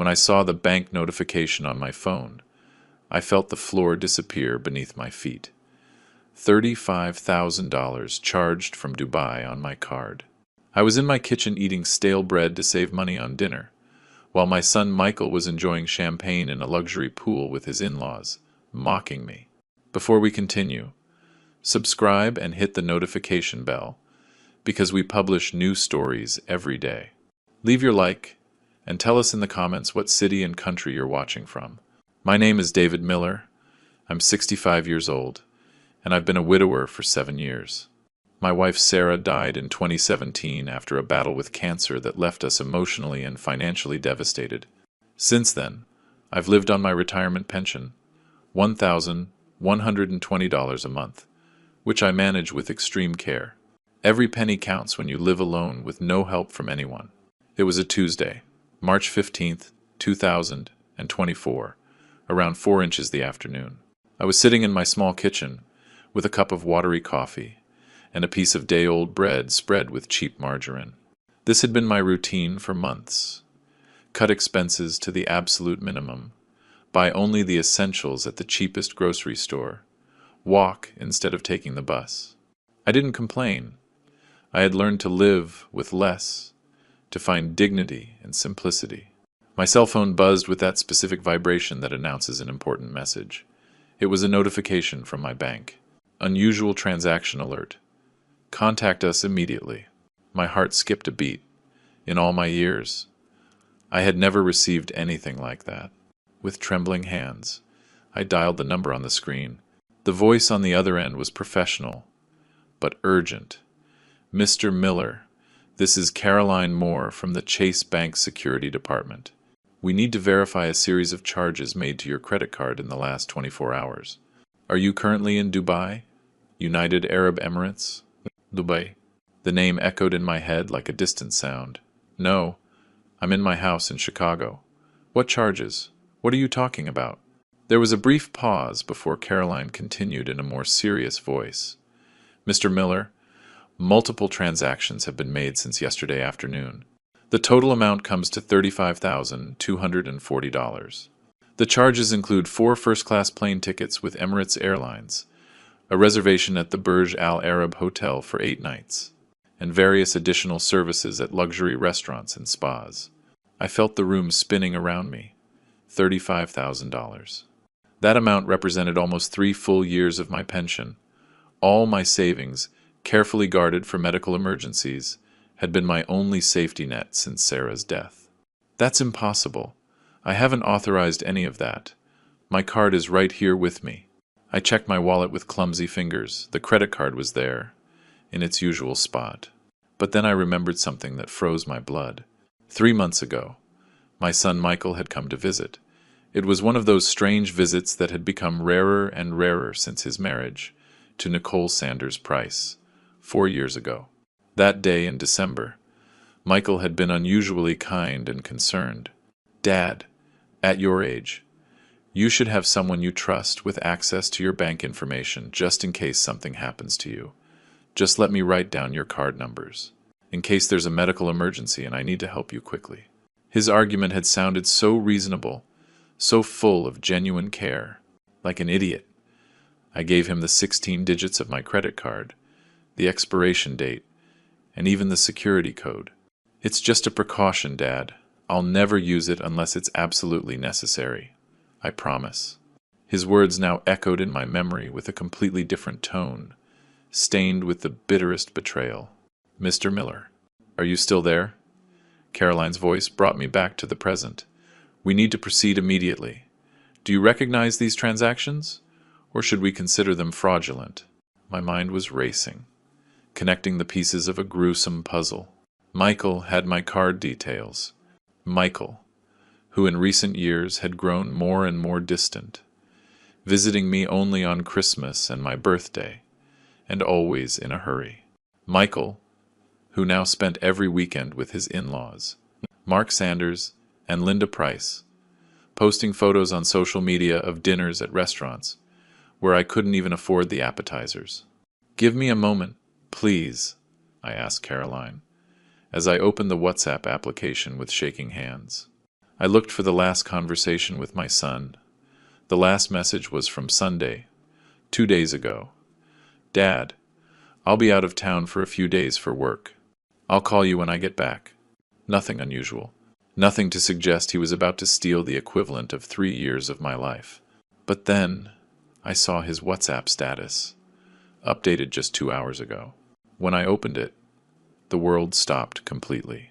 When I saw the bank notification on my phone, I felt the floor disappear beneath my feet. $35,000 charged from Dubai on my card. I was in my kitchen eating stale bread to save money on dinner, while my son Michael was enjoying champagne in a luxury pool with his in-laws, mocking me. Before we continue, subscribe and hit the notification bell, because we publish new stories every day. Leave your like, and tell us in the comments what city and country you're watching from. My name is David Miller. I'm 65 years old, and I've been a widower for 7 years. My wife Sarah died in 2017 after a battle with cancer that left us emotionally and financially devastated. Since then, I've lived on my retirement pension, $1,120 a month, which I manage with extreme care. Every penny counts when you live alone with no help from anyone. It was a Tuesday, March 15th, 2024, around 4 inches the afternoon. I was sitting in my small kitchen with a cup of watery coffee and a piece of day-old bread spread with cheap margarine. This had been my routine for months. Cut expenses to the absolute minimum, buy only the essentials at the cheapest grocery store, walk instead of taking the bus. I didn't complain. I had learned to live with less, to find dignity and simplicity. My cell phone buzzed with that specific vibration that announces an important message. It was a notification from my bank. Unusual transaction alert. Contact us immediately. My heart skipped a beat. In all my years, I had never received anything like that. With trembling hands, I dialed the number on the screen. The voice on the other end was professional, but urgent. Mr. Miller, this is Caroline Moore from the Chase Bank Security Department. We need to verify a series of charges made to your credit card in the last 24 hours. Are you currently in Dubai? United Arab Emirates? Dubai. The name echoed in my head like a distant sound. No, I'm in my house in Chicago. What charges? What are you talking about? There was a brief pause before Caroline continued in a more serious voice. Mr. Miller, multiple transactions have been made since yesterday afternoon. The total amount comes to $35,240. The charges include 4 first-class plane tickets with Emirates Airlines, a reservation at the Burj Al Arab Hotel for 8 nights, and various additional services at luxury restaurants and spas. I felt the room spinning around me. $35,000. That amount represented almost 3 full years of my pension. All my savings, carefully guarded for medical emergencies, had been my only safety net since Sarah's death. That's impossible. I haven't authorized any of that. My card is right here with me. I checked my wallet with clumsy fingers. The credit card was there, in its usual spot. But then I remembered something that froze my blood. 3 months ago, my son Michael had come to visit. It was one of those strange visits that had become rarer and rarer since his marriage to Nicole Sanders Price, 4 years ago. That day in December, Michael had been unusually kind and concerned. Dad, at your age, you should have someone you trust with access to your bank information just in case something happens to you. Just let me write down your card numbers, in case there's a medical emergency and I need to help you quickly. His argument had sounded so reasonable, so full of genuine care, like an idiot. I gave him the 16 digits of my credit card, the expiration date, and even the security code. It's just a precaution, Dad. I'll never use it unless it's absolutely necessary. I promise. His words now echoed in my memory with a completely different tone, stained with the bitterest betrayal. Mr. Miller, are you still there? Caroline's voice brought me back to the present. We need to proceed immediately. Do you recognize these transactions? Or should we consider them fraudulent? My mind was racing, connecting the pieces of a gruesome puzzle. Michael had my card details. Michael, who in recent years had grown more and more distant, visiting me only on Christmas and my birthday, and always in a hurry. Michael, who now spent every weekend with his in-laws, Mark Sanders and Linda Price, posting photos on social media of dinners at restaurants where I couldn't even afford the appetizers. Give me a moment, please, I asked Caroline, as I opened the WhatsApp application with shaking hands. I looked for the last conversation with my son. The last message was from Sunday, 2 days ago. Dad, I'll be out of town for a few days for work. I'll call you when I get back. Nothing unusual. Nothing to suggest he was about to steal the equivalent of 3 years of my life. But then, I saw his WhatsApp status, updated just 2 hours ago. When I opened it, the world stopped completely.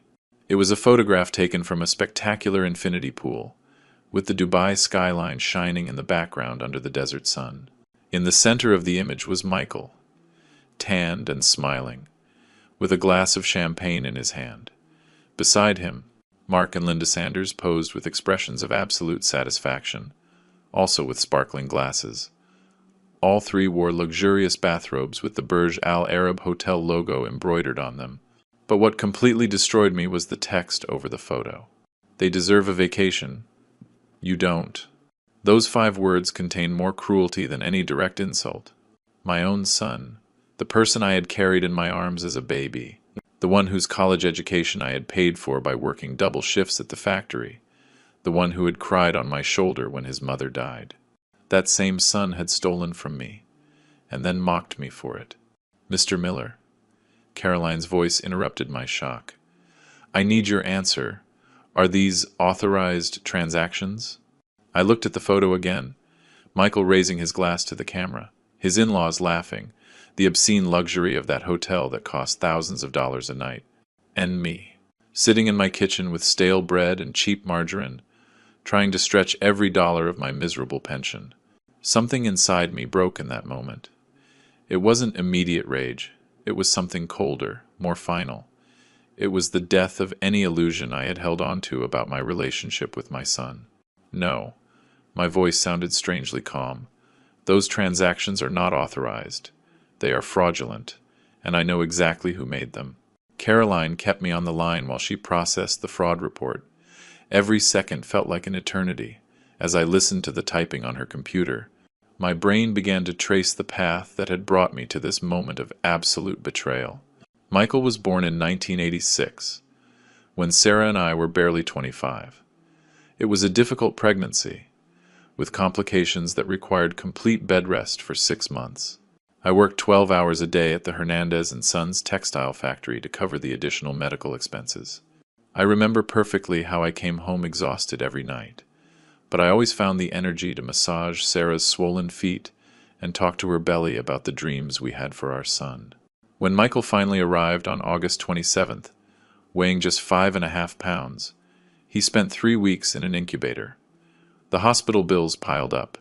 It was a photograph taken from a spectacular infinity pool, with the Dubai skyline shining in the background under the desert sun. In the center of the image was Michael, tanned and smiling, with a glass of champagne in his hand. Beside him, Mark and Linda Sanders posed with expressions of absolute satisfaction, also with sparkling glasses. All three wore luxurious bathrobes with the Burj Al Arab Hotel logo embroidered on them. But what completely destroyed me was the text over the photo. They deserve a vacation. You don't. Those 5 words contained more cruelty than any direct insult. My own son, the person I had carried in my arms as a baby, the one whose college education I had paid for by working double shifts at the factory, the one who had cried on my shoulder when his mother died. That same son had stolen from me, and then mocked me for it. Mr. Miller, Caroline's voice interrupted my shock. I need your answer. Are these authorized transactions? I looked at the photo again, Michael raising his glass to the camera, his in-laws laughing, the obscene luxury of that hotel that cost thousands of dollars a night, and me, sitting in my kitchen with stale bread and cheap margarine, trying to stretch every dollar of my miserable pension. Something inside me broke in that moment. It wasn't immediate rage. It was something colder, more final. It was the death of any illusion I had held on to about my relationship with my son. No, my voice sounded strangely calm. Those transactions are not authorized. They are fraudulent, and I know exactly who made them. Caroline kept me on the line while she processed the fraud report. Every second felt like an eternity. As I listened to the typing on her computer, my brain began to trace the path that had brought me to this moment of absolute betrayal. Michael was born in 1986, when Sarah and I were barely 25. It was a difficult pregnancy, with complications that required complete bed rest for 6 months. I worked 12 hours a day at the Hernandez and Sons textile factory to cover the additional medical expenses. I remember perfectly how I came home exhausted every night, but I always found the energy to massage Sarah's swollen feet and talk to her belly about the dreams we had for our son. When Michael finally arrived on August 27th, weighing just 5.5 pounds, he spent 3 weeks in an incubator. The hospital bills piled up,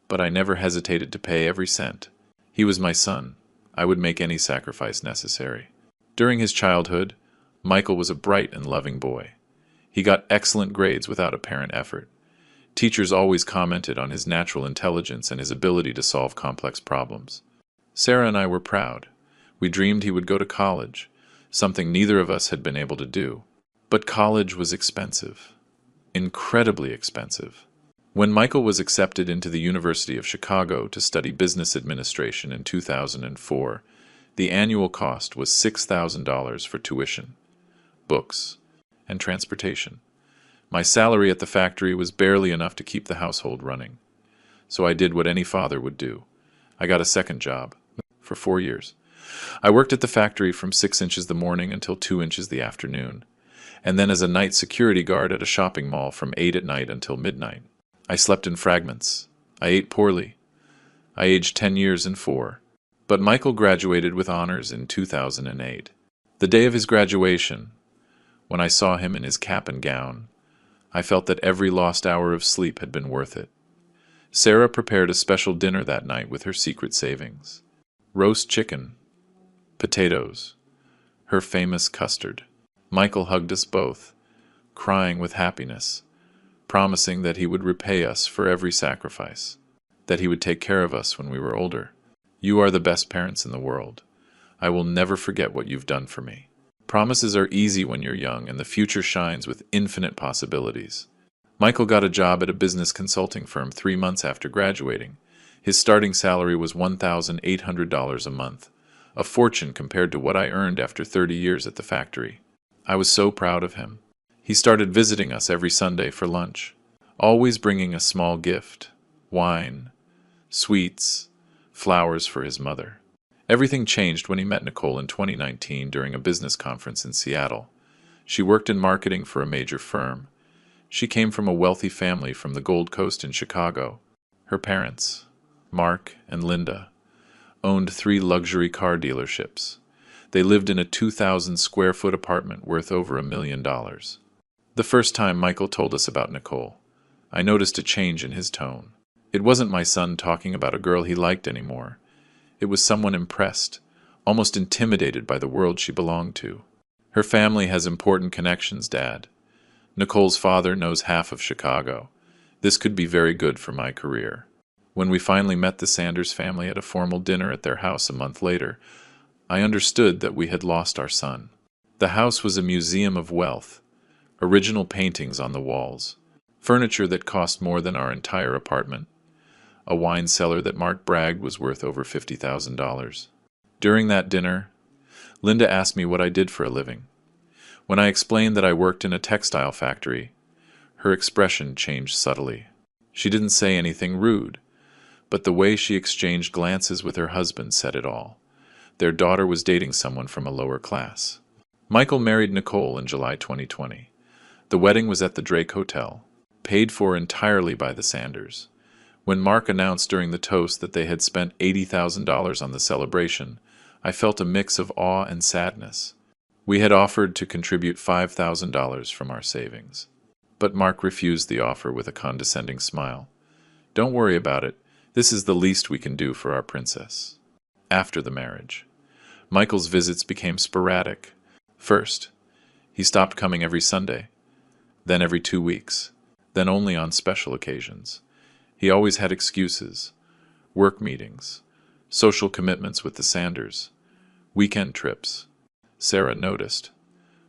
but I never hesitated to pay every cent. He was my son. I would make any sacrifice necessary. During his childhood, Michael was a bright and loving boy. He got excellent grades without apparent effort. Teachers always commented on his natural intelligence and his ability to solve complex problems. Sarah and I were proud. We dreamed he would go to college, something neither of us had been able to do. But college was expensive. Incredibly expensive. When Michael was accepted into the University of Chicago to study business administration in 2004, the annual cost was $6,000 for tuition, books, and transportation. My salary at the factory was barely enough to keep the household running, so I did what any father would do. I got a second job for 4 years. I worked at the factory from 6 inches the morning until 2 inches the afternoon, and then as a night security guard at a shopping mall from 8 at night until midnight. I slept in fragments. I ate poorly. I aged 10 years and 4. But Michael graduated with honors in 2008. The day of his graduation, when I saw him in his cap and gown, I felt that every lost hour of sleep had been worth it. Sarah prepared a special dinner that night with her secret savings. Roast chicken, potatoes, her famous custard. Michael hugged us both, crying with happiness, promising that he would repay us for every sacrifice, that he would take care of us when we were older. You are the best parents in the world. I will never forget what you've done for me. Promises are easy when you're young, and the future shines with infinite possibilities. Michael got a job at a business consulting firm 3 months after graduating. His starting salary was $1,800 a month, a fortune compared to what I earned after 30 years at the factory. I was so proud of him. He started visiting us every Sunday for lunch, always bringing a small gift: wine, sweets, flowers for his mother. Everything changed when he met Nicole in 2019 during a business conference in Seattle. She worked in marketing for a major firm. She came from a wealthy family from the Gold Coast in Chicago. Her parents, Mark and Linda, owned 3 luxury car dealerships. They lived in a 2,000 square foot apartment worth over $1 million. The first time Michael told us about Nicole, I noticed a change in his tone. It wasn't my son talking about a girl he liked anymore. It was someone impressed, almost intimidated by the world she belonged to. Her family has important connections, Dad. Nicole's father knows half of Chicago. This could be very good for my career. When we finally met the Sanders family at a formal dinner at their house a month later, I understood that we had lost our son. The house was a museum of wealth, original paintings on the walls, furniture that cost more than our entire apartment, a wine cellar that Mark bragged was worth over $50,000. During that dinner, Linda asked me what I did for a living. When I explained that I worked in a textile factory, her expression changed subtly. She didn't say anything rude, but the way she exchanged glances with her husband said it all. Their daughter was dating someone from a lower class. Michael married Nicole in July 2020. The wedding was at the Drake Hotel, paid for entirely by the Sanders. When Mark announced during the toast that they had spent $80,000 on the celebration, I felt a mix of awe and sadness. We had offered to contribute $5,000 from our savings. But Mark refused the offer with a condescending smile. Don't worry about it. This is the least we can do for our princess. After the marriage, Michael's visits became sporadic. First, he stopped coming every Sunday, then every 2 weeks, then only on special occasions. He always had excuses: work meetings, social commitments with the Sanders, weekend trips. Sarah noticed,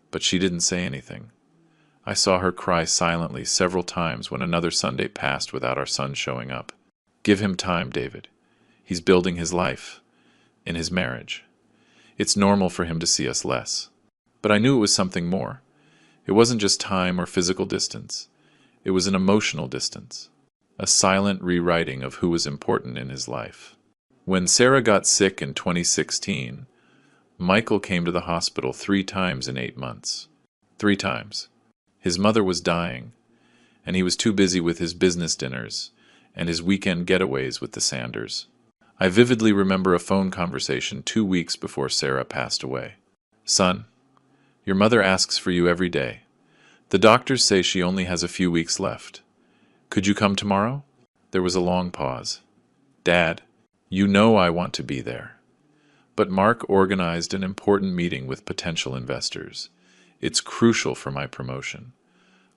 but she didn't say anything. I saw her cry silently several times when another Sunday passed without our son showing up. Give him time, David. He's building his life, in his marriage. It's normal for him to see us less. But I knew it was something more. It wasn't just time or physical distance. It was an emotional distance, a silent rewriting of who was important in his life. When Sarah got sick in 2016, Michael came to the hospital 3 times in 8 months. 3 times. His mother was dying, and he was too busy with his business dinners and his weekend getaways with the Sanders. I vividly remember a phone conversation 2 weeks before Sarah passed away. Son, your mother asks for you every day. The doctors say she only has a few weeks left. Could you come tomorrow? There was a long pause. Dad, you know I want to be there. But Mark organized an important meeting with potential investors. It's crucial for my promotion.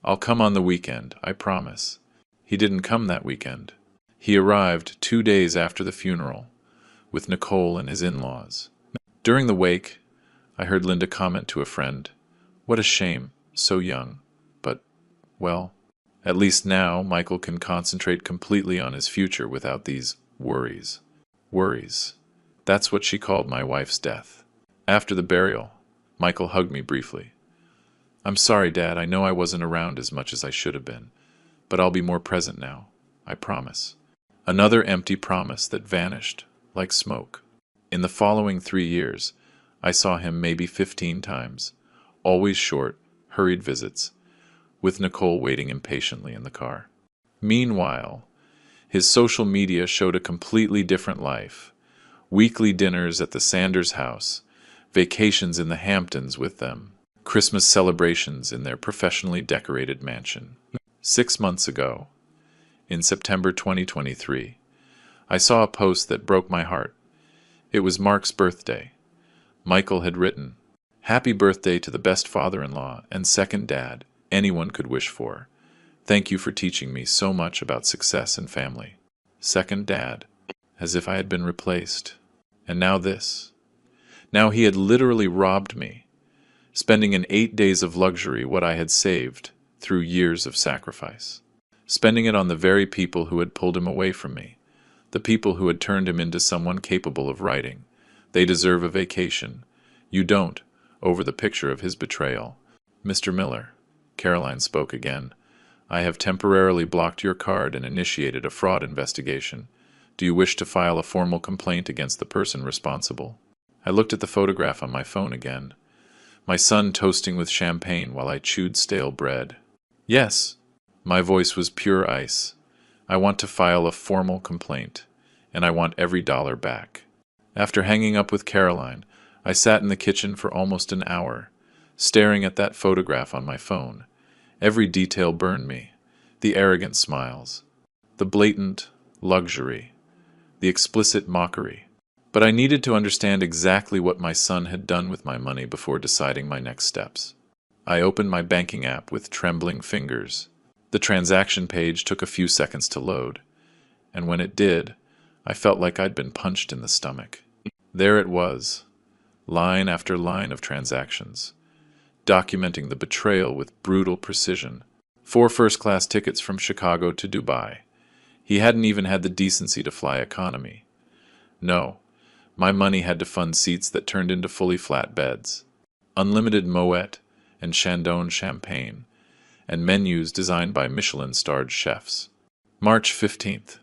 I'll come on the weekend, I promise. He didn't come that weekend. He arrived 2 days after the funeral, with Nicole and his in-laws. During the wake, I heard Linda comment to a friend, "What a shame, so young. But, well, at least now Michael can concentrate completely on his future without these worries." Worries. That's what she called my wife's death. After the burial, Michael hugged me briefly. "I'm sorry, Dad, I know I wasn't around as much as I should have been, but I'll be more present now, I promise." Another empty promise that vanished like smoke. In the following 3 years, I saw him maybe 15 times, always short, hurried visits, with Nicole waiting impatiently in the car. Meanwhile, his social media showed a completely different life. Weekly dinners at the Sanders house, vacations in the Hamptons with them, Christmas celebrations in their professionally decorated mansion. 6 months ago, in September 2023, I saw a post that broke my heart. It was Mark's birthday. Michael had written, "Happy birthday to the best father-in-law and second dad anyone could wish for. Thank you for teaching me so much about success and family." Second dad, as if I had been replaced. And now this. Now he had literally robbed me, spending in 8 days of luxury what I had saved through years of sacrifice. Spending it on the very people who had pulled him away from me, the people who had turned him into someone capable of writing. They deserve a vacation. You don't, over the picture of his betrayal. Mr. Miller, Caroline spoke again. "I have temporarily blocked your card and initiated a fraud investigation. Do you wish to file a formal complaint against the person responsible?" I looked at the photograph on my phone again. My son toasting with champagne while I chewed stale bread. "Yes." My voice was pure ice. "I want to file a formal complaint, and I want every dollar back." After hanging up with Caroline, I sat in the kitchen for almost an hour, staring at that photograph on my phone. Every detail burned me. The arrogant smiles, the blatant luxury, the explicit mockery. But I needed to understand exactly what my son had done with my money before deciding my next steps. I opened my banking app with trembling fingers. The transaction page took a few seconds to load, and when it did, I felt like I'd been punched in the stomach. There it was, line after line of transactions, documenting the betrayal with brutal precision. 4 first-class tickets from Chicago to Dubai. He hadn't even had the decency to fly economy. No, my money had to fund seats that turned into fully flat beds, unlimited Moet and Chandon champagne, and menus designed by Michelin-starred chefs. March 15th,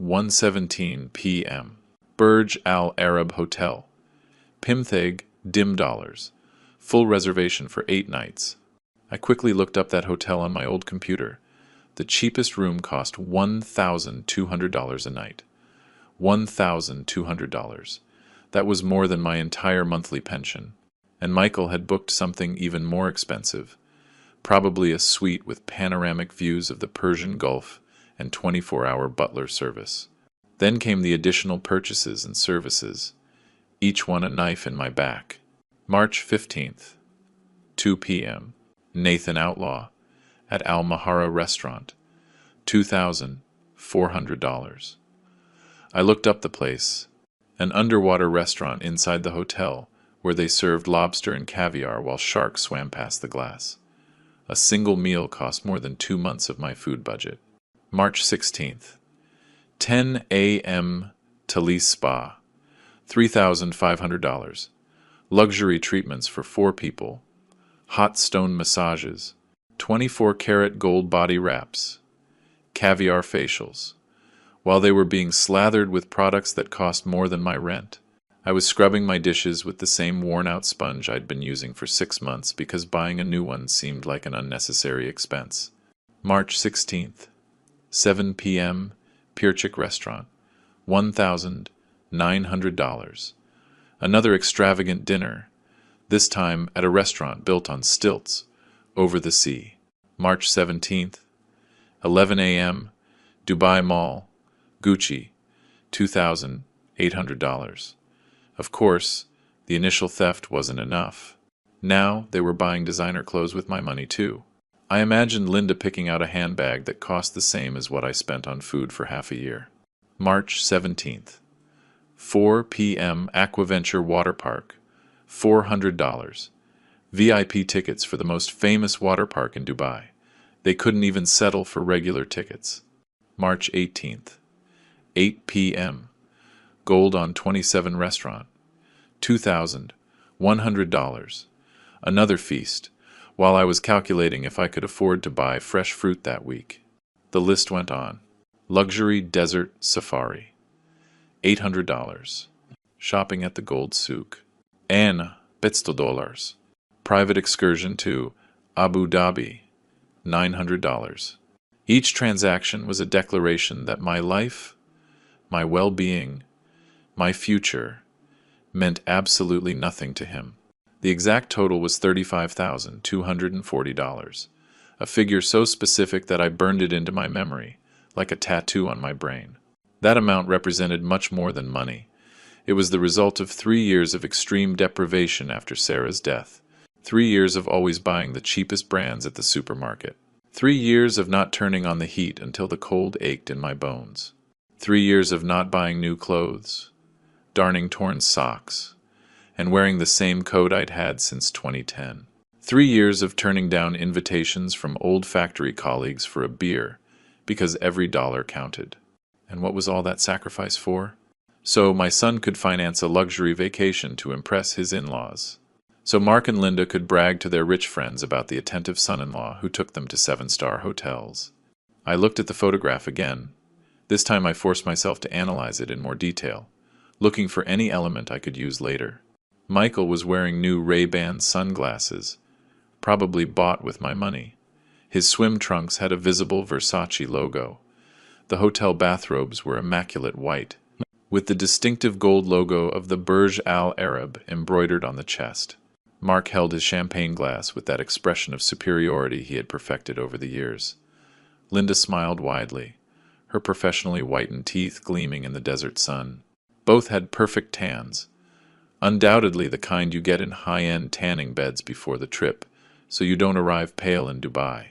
1:17 p.m. Burj Al Arab Hotel. Pimtheg, dim dollars. Full reservation for 8 nights. I quickly looked up that hotel on my old computer. The cheapest room cost $1,200 a night. $1,200. That was more than my entire monthly pension. And Michael had booked something even more expensive. Probably a suite with panoramic views of the Persian Gulf and 24-hour butler service. Then came the additional purchases and services, each one a knife in my back. March 15th, 2 p.m. Nathan Outlaw at Al Mahara Restaurant, $2,400. I looked up the place, an underwater restaurant inside the hotel where they served lobster and caviar while sharks swam past the glass. A single meal cost more than 2 months of my food budget. March 16th, 10 a.m. Talise Spa, $3,500. Luxury treatments for 4 people, hot stone massages, 24-karat gold body wraps, caviar facials. While they were being slathered with products that cost more than my rent, I was scrubbing my dishes with the same worn-out sponge I'd been using for 6 months because buying a new one seemed like an unnecessary expense. March 16th, 7 p.m., Pirchik Restaurant, $1,900. Another extravagant dinner, this time at a restaurant built on stilts over the sea. March 17th, 11 a.m., Dubai Mall, Gucci, $2,800. Of course, the initial theft wasn't enough. Now they were buying designer clothes with my money too. I imagined Linda picking out a handbag that cost the same as what I spent on food for half a year. March 17th, 4 p.m. Aquaventure Water Park, $400. VIP tickets for the most famous water park in Dubai. They couldn't even settle for regular tickets. March 18th, 8 p.m. Gold on 27 Restaurant, $2,100. Another feast, while I was calculating if I could afford to buy fresh fruit that week. The list went on. Luxury desert safari, $800. Shopping at the Gold Souk, and $500. Private excursion to Abu Dhabi, $900. Each transaction was a declaration that my life, my well-being, my future, meant absolutely nothing to him. The exact total was $35,240, a figure so specific that I burned it into my memory, like a tattoo on my brain. That amount represented much more than money. It was the result of 3 years of extreme deprivation after Sarah's death, 3 years of always buying the cheapest brands at the supermarket, 3 years of not turning on the heat until the cold ached in my bones, 3 years of not buying new clothes, darning torn socks, and wearing the same coat I'd had since 2010. 3 years of turning down invitations from old factory colleagues for a beer because every dollar counted. And what was all that sacrifice for? So my son could finance a luxury vacation to impress his in-laws. so Mark and Linda could brag to their rich friends about the attentive son-in-law who took them to seven-star hotels. I looked at the photograph again. This time I forced myself to analyze it in more detail, looking for any element I could use later. Michael was wearing new Ray-Ban sunglasses, probably bought with my money. His swim trunks had a visible Versace logo. The hotel bathrobes were immaculate white, with the distinctive gold logo of the Burj Al Arab embroidered on the chest. Mark held his champagne glass with that expression of superiority he had perfected over the years. Linda smiled widely, her professionally whitened teeth gleaming in the desert sun. Both had perfect tans, undoubtedly the kind you get in high-end tanning beds before the trip, so you don't arrive pale in Dubai.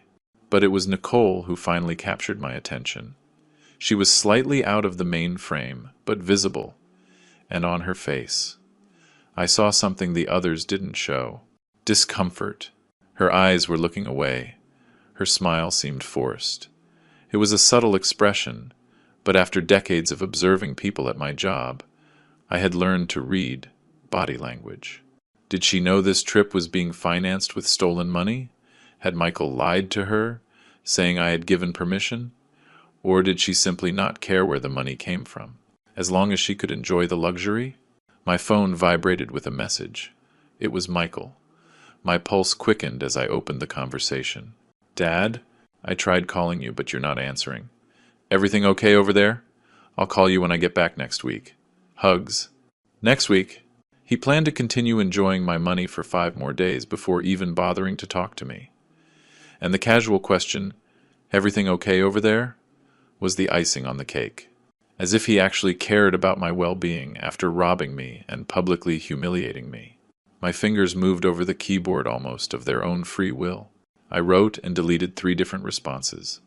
But it was Nicole who finally captured my attention. She was slightly out of the main frame, but visible, and on her face I saw something the others didn't show. Discomfort. Her eyes were looking away. Her smile seemed forced. It was a subtle expression, but after decades of observing people at my job, I had learned to read body language. Did she know this trip was being financed with stolen money? Had Michael lied to her, saying I had given permission? Or did she simply not care where the money came from, as long as she could enjoy the luxury? My phone vibrated with a message. It was Michael. My pulse quickened as I opened the conversation. "Dad, I tried calling you, but you're not answering. Everything okay over there? I'll call you when I get back next week. Hugs." Next week? He planned to continue enjoying my money for 5 more days before even bothering to talk to me. And the casual question, "Everything okay over there?" was the icing on the cake. As if he actually cared about my well-being after robbing me and publicly humiliating me. My fingers moved over the keyboard almost of their own free will. I wrote and deleted 3 different responses.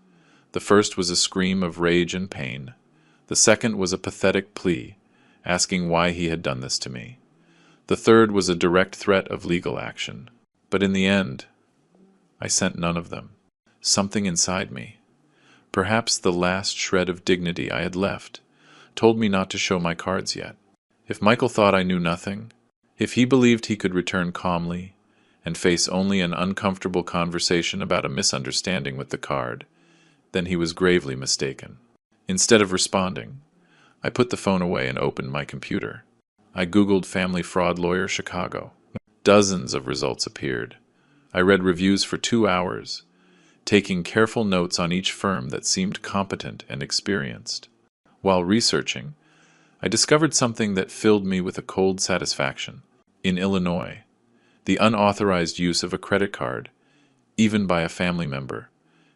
The first was a scream of rage and pain. The second was a pathetic plea, asking why he had done this to me. The third was a direct threat of legal action. But in the end, I sent none of them. Something inside me, perhaps the last shred of dignity I had left, told me not to show my cards yet. If Michael thought I knew nothing, if he believed he could return calmly and face only an uncomfortable conversation about a misunderstanding with the card, then he was gravely mistaken. Instead of responding, I put the phone away and opened my computer. I Googled Family Fraud Lawyer Chicago. Dozens of results appeared. I read reviews for 2 hours, taking careful notes on each firm that seemed competent and experienced. While researching, I discovered something that filled me with a cold satisfaction. In Illinois, the unauthorized use of a credit card, even by a family member,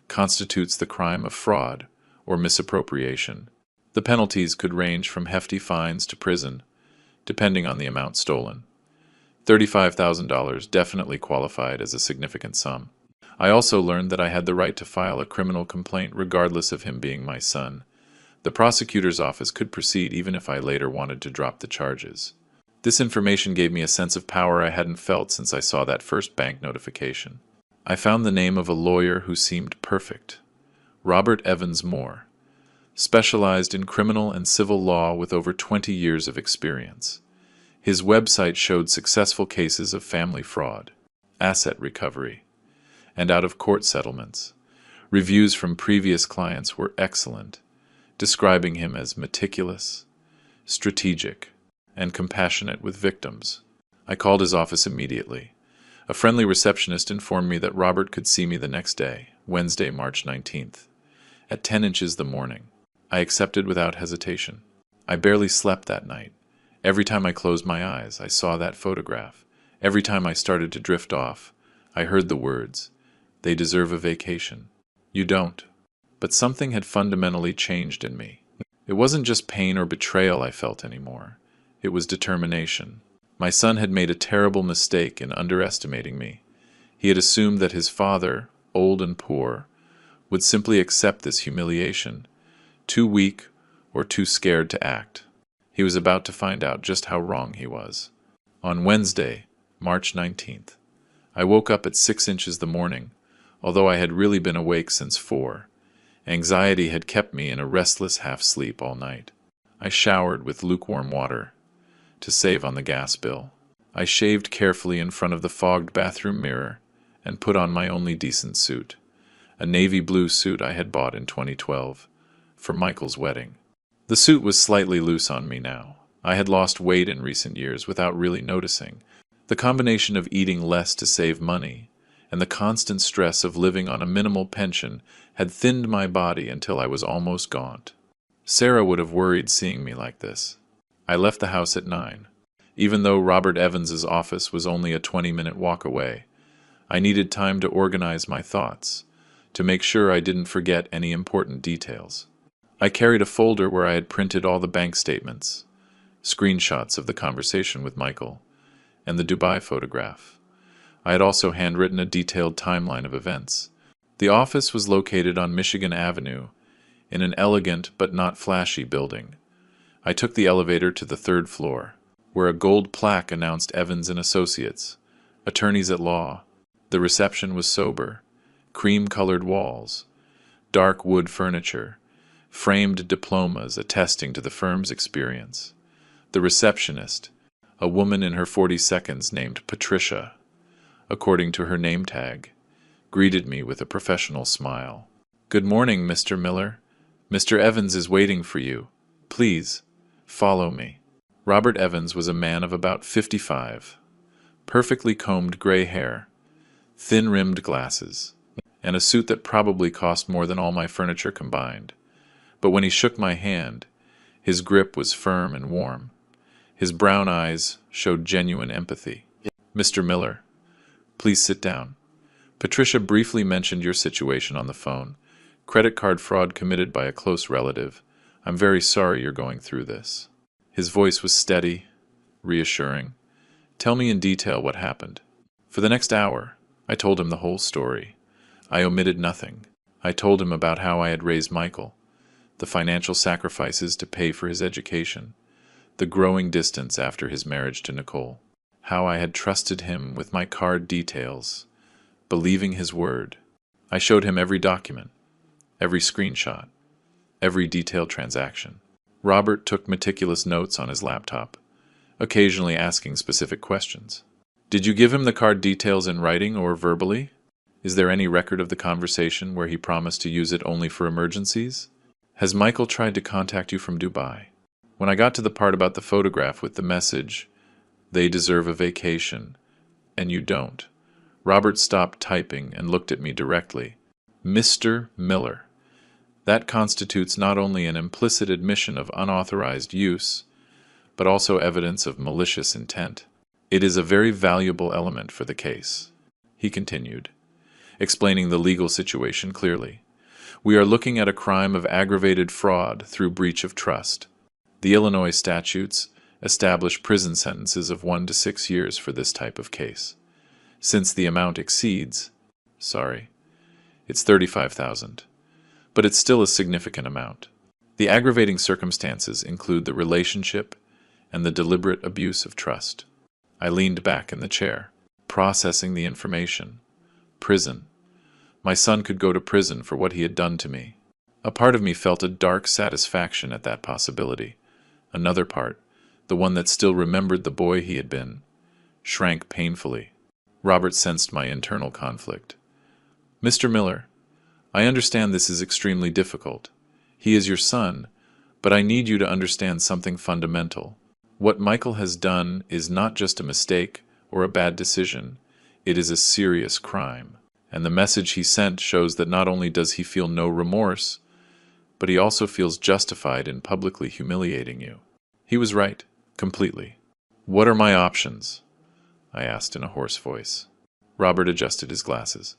constitutes the crime of fraud or misappropriation. The penalties could range from hefty fines to prison, depending on the amount stolen. $35,000 definitely qualified as a significant sum. I also learned that I had the right to file a criminal complaint regardless of him being my son. The prosecutor's office could proceed even if I later wanted to drop the charges. This information gave me a sense of power I hadn't felt since I saw that first bank notification. I found the name of a lawyer who seemed perfect. Robert Evans Moore, specialized in criminal and civil law with over 20 years of experience. His website showed successful cases of family fraud, asset recovery, and out-of-court settlements. Reviews from previous clients were excellent, describing him as meticulous, strategic, and compassionate with victims. I called his office immediately. A friendly receptionist informed me that Robert could see me the next day, Wednesday, March 19th, at 10 inches the morning. I accepted without hesitation. I barely slept that night. Every time I closed my eyes, I saw that photograph. Every time I started to drift off, I heard the words, "They deserve a vacation." You don't. But something had fundamentally changed in me. It wasn't just pain or betrayal I felt anymore. It was determination. My son had made a terrible mistake in underestimating me. He had assumed that his father, old and poor, would simply accept this humiliation, too weak or too scared to act. He was about to find out just how wrong he was. On Wednesday, March 19th, I woke up at 6 inches the morning, although I had really been awake since 4. Anxiety had kept me in a restless half-sleep all night. I showered with lukewarm water to save on the gas bill. I shaved carefully in front of the fogged bathroom mirror and put on my only decent suit, a navy blue suit I had bought in 2012 for Michael's wedding. The suit was slightly loose on me now. I had lost weight in recent years without really noticing. The combination of eating less to save money and the constant stress of living on a minimal pension had thinned my body until I was almost gaunt. Sarah would have worried seeing me like this. I left the house at 9. Even though Robert Evans's office was only a 20-minute walk away, I needed time to organize my thoughts, to make sure I didn't forget any important details. I carried a folder where I had printed all the bank statements, screenshots of the conversation with Michael, and the Dubai photograph. I had also handwritten a detailed timeline of events. The office was located on Michigan Avenue, in an elegant but not flashy building. I took the elevator to the 3rd floor, where a gold plaque announced Evans & Associates, attorneys at law. The reception was sober, cream-colored walls, dark wood furniture, framed diplomas attesting to the firm's experience. The receptionist, a woman in her 40s named Patricia, according to her name tag, greeted me with a professional smile. "Good morning, Mr. Miller. Mr. Evans is waiting for you. Please, follow me." Robert Evans was a man of about 55, perfectly combed gray hair, thin-rimmed glasses, and a suit that probably cost more than all my furniture combined. But when he shook my hand, his grip was firm and warm. His brown eyes showed genuine empathy. "Mr. Miller, please sit down. Patricia briefly mentioned your situation on the phone. Credit card fraud committed by a close relative. I'm very sorry you're going through this." His voice was steady, reassuring. "Tell me in detail what happened." For the next hour, I told him the whole story. I omitted nothing. I told him about how I had raised Michael, the financial sacrifices to pay for his education, the growing distance after his marriage to Nicole, how I had trusted him with my card details, believing his word. I showed him every document, every screenshot, every detailed transaction. Robert took meticulous notes on his laptop, occasionally asking specific questions. "Did you give him the card details in writing or verbally? Is there any record of the conversation where he promised to use it only for emergencies? Has Michael tried to contact you from Dubai?" When I got to the part about the photograph with the message, "They deserve a vacation, and you don't," Robert stopped typing and looked at me directly. "Mr. Miller, that constitutes not only an implicit admission of unauthorized use, but also evidence of malicious intent. It is a very valuable element for the case," he continued, explaining the legal situation clearly. "We are looking at a crime of aggravated fraud through breach of trust. The Illinois statutes establish prison sentences of 1 to 6 years for this type of case. Since the amount exceeds, it's $35,000, but it's still a significant amount. The aggravating circumstances include the relationship and the deliberate abuse of trust." I leaned back in the chair, processing the information. Prison. My son could go to prison for what he had done to me. A part of me felt a dark satisfaction at that possibility. Another part, the one that still remembered the boy he had been, shrank painfully. Robert sensed my internal conflict. "Mr. Miller, I understand this is extremely difficult. He is your son, but I need you to understand something fundamental. What Michael has done is not just a mistake or a bad decision. It is a serious crime. And the message he sent shows that not only does he feel no remorse, but he also feels justified in publicly humiliating you." He was right, completely. "What are my options?" I asked in a hoarse voice. Robert adjusted his glasses.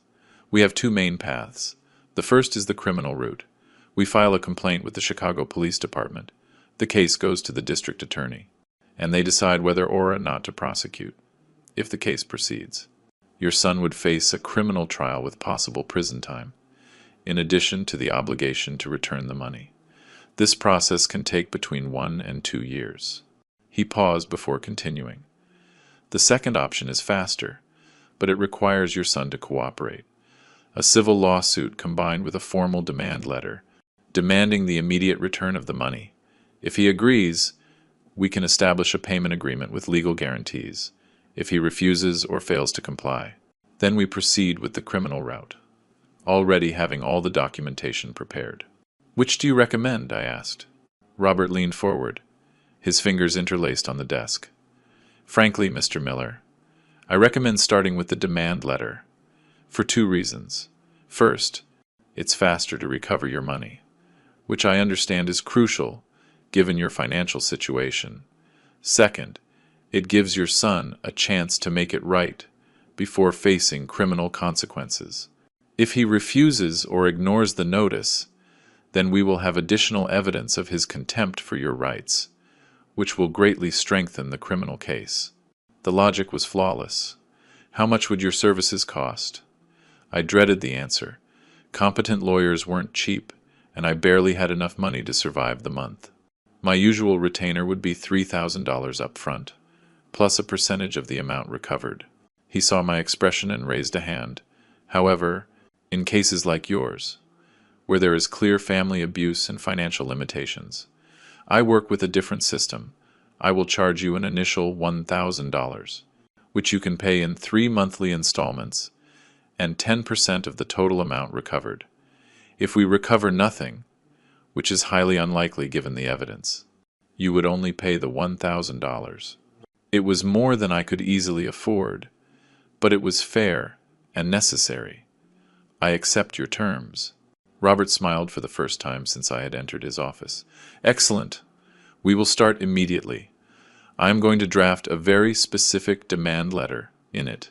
"We have 2 main paths. The first is the criminal route. We file a complaint with the Chicago Police Department. The case goes to the district attorney, and they decide whether or not to prosecute, if the case proceeds. Your son would face a criminal trial with possible prison time, in addition to the obligation to return the money. This process can take between 1 and 2 years. He paused before continuing. The second option is faster, but it requires your son to cooperate. A civil lawsuit combined with a formal demand letter, demanding the immediate return of the money. If he agrees, we can establish a payment agreement with legal guarantees, if he refuses or fails to comply. Then we proceed with the criminal route, already having all the documentation prepared. "Which do you recommend?" I asked. Robert leaned forward, his fingers interlaced on the desk. "Frankly, Mr. Miller, I recommend starting with the demand letter, for two reasons. First, it's faster to recover your money, which I understand is crucial given your financial situation. Second, it gives your son a chance to make it right before facing criminal consequences. If he refuses or ignores the notice, then we will have additional evidence of his contempt for your rights, which will greatly strengthen the criminal case." The logic was flawless. "How much would your services cost?" I dreaded the answer. Competent lawyers weren't cheap, and I barely had enough money to survive the month. My usual retainer would be $3,000 up front, plus a percentage of the amount recovered. He saw my expression and raised a hand. "However, in cases like yours, where there is clear family abuse and financial limitations, I work with a different system. I will charge you an initial $1,000, which you can pay in 3 monthly installments, and 10% of the total amount recovered. If we recover nothing, which is highly unlikely given the evidence, you would only pay the $1,000. It was more than I could easily afford, but it was fair and necessary. I accept your terms." Robert smiled for the first time since I had entered his office. "Excellent. We will start immediately. I am going to draft a very specific demand letter. In it,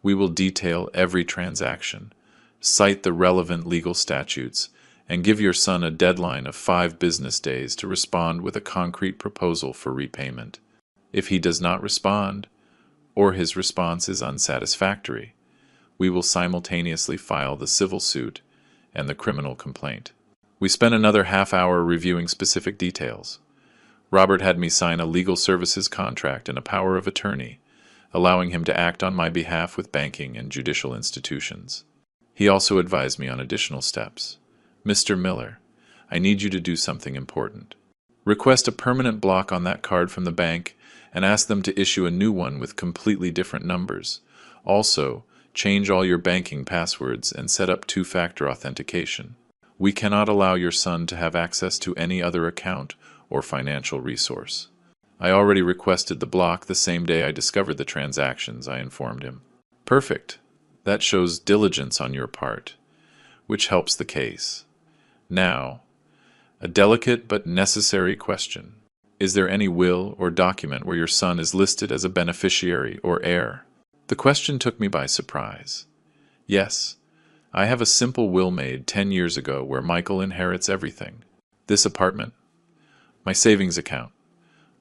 we will detail every transaction, cite the relevant legal statutes, and give your son a deadline of 5 business days to respond with a concrete proposal for repayment. If he does not respond, or his response is unsatisfactory, we will simultaneously file the civil suit and the criminal complaint." We spent another half-hour reviewing specific details. Robert had me sign a legal services contract and a power of attorney, allowing him to act on my behalf with banking and judicial institutions. He also advised me on additional steps. "Mr. Miller, I need you to do something important. Request a permanent block on that card from the bank and ask them to issue a new one with completely different numbers. Also, change all your banking passwords and set up 2-factor authentication. We cannot allow your son to have access to any other account or financial resource." "I already requested the block the same day I discovered the transactions," I informed him. "Perfect. That shows diligence on your part, which helps the case. Now, a delicate but necessary question. Is there any will or document where your son is listed as a beneficiary or heir?" The question took me by surprise. "Yes, I have a simple will made 10 years ago where Michael inherits everything. This apartment, my savings account,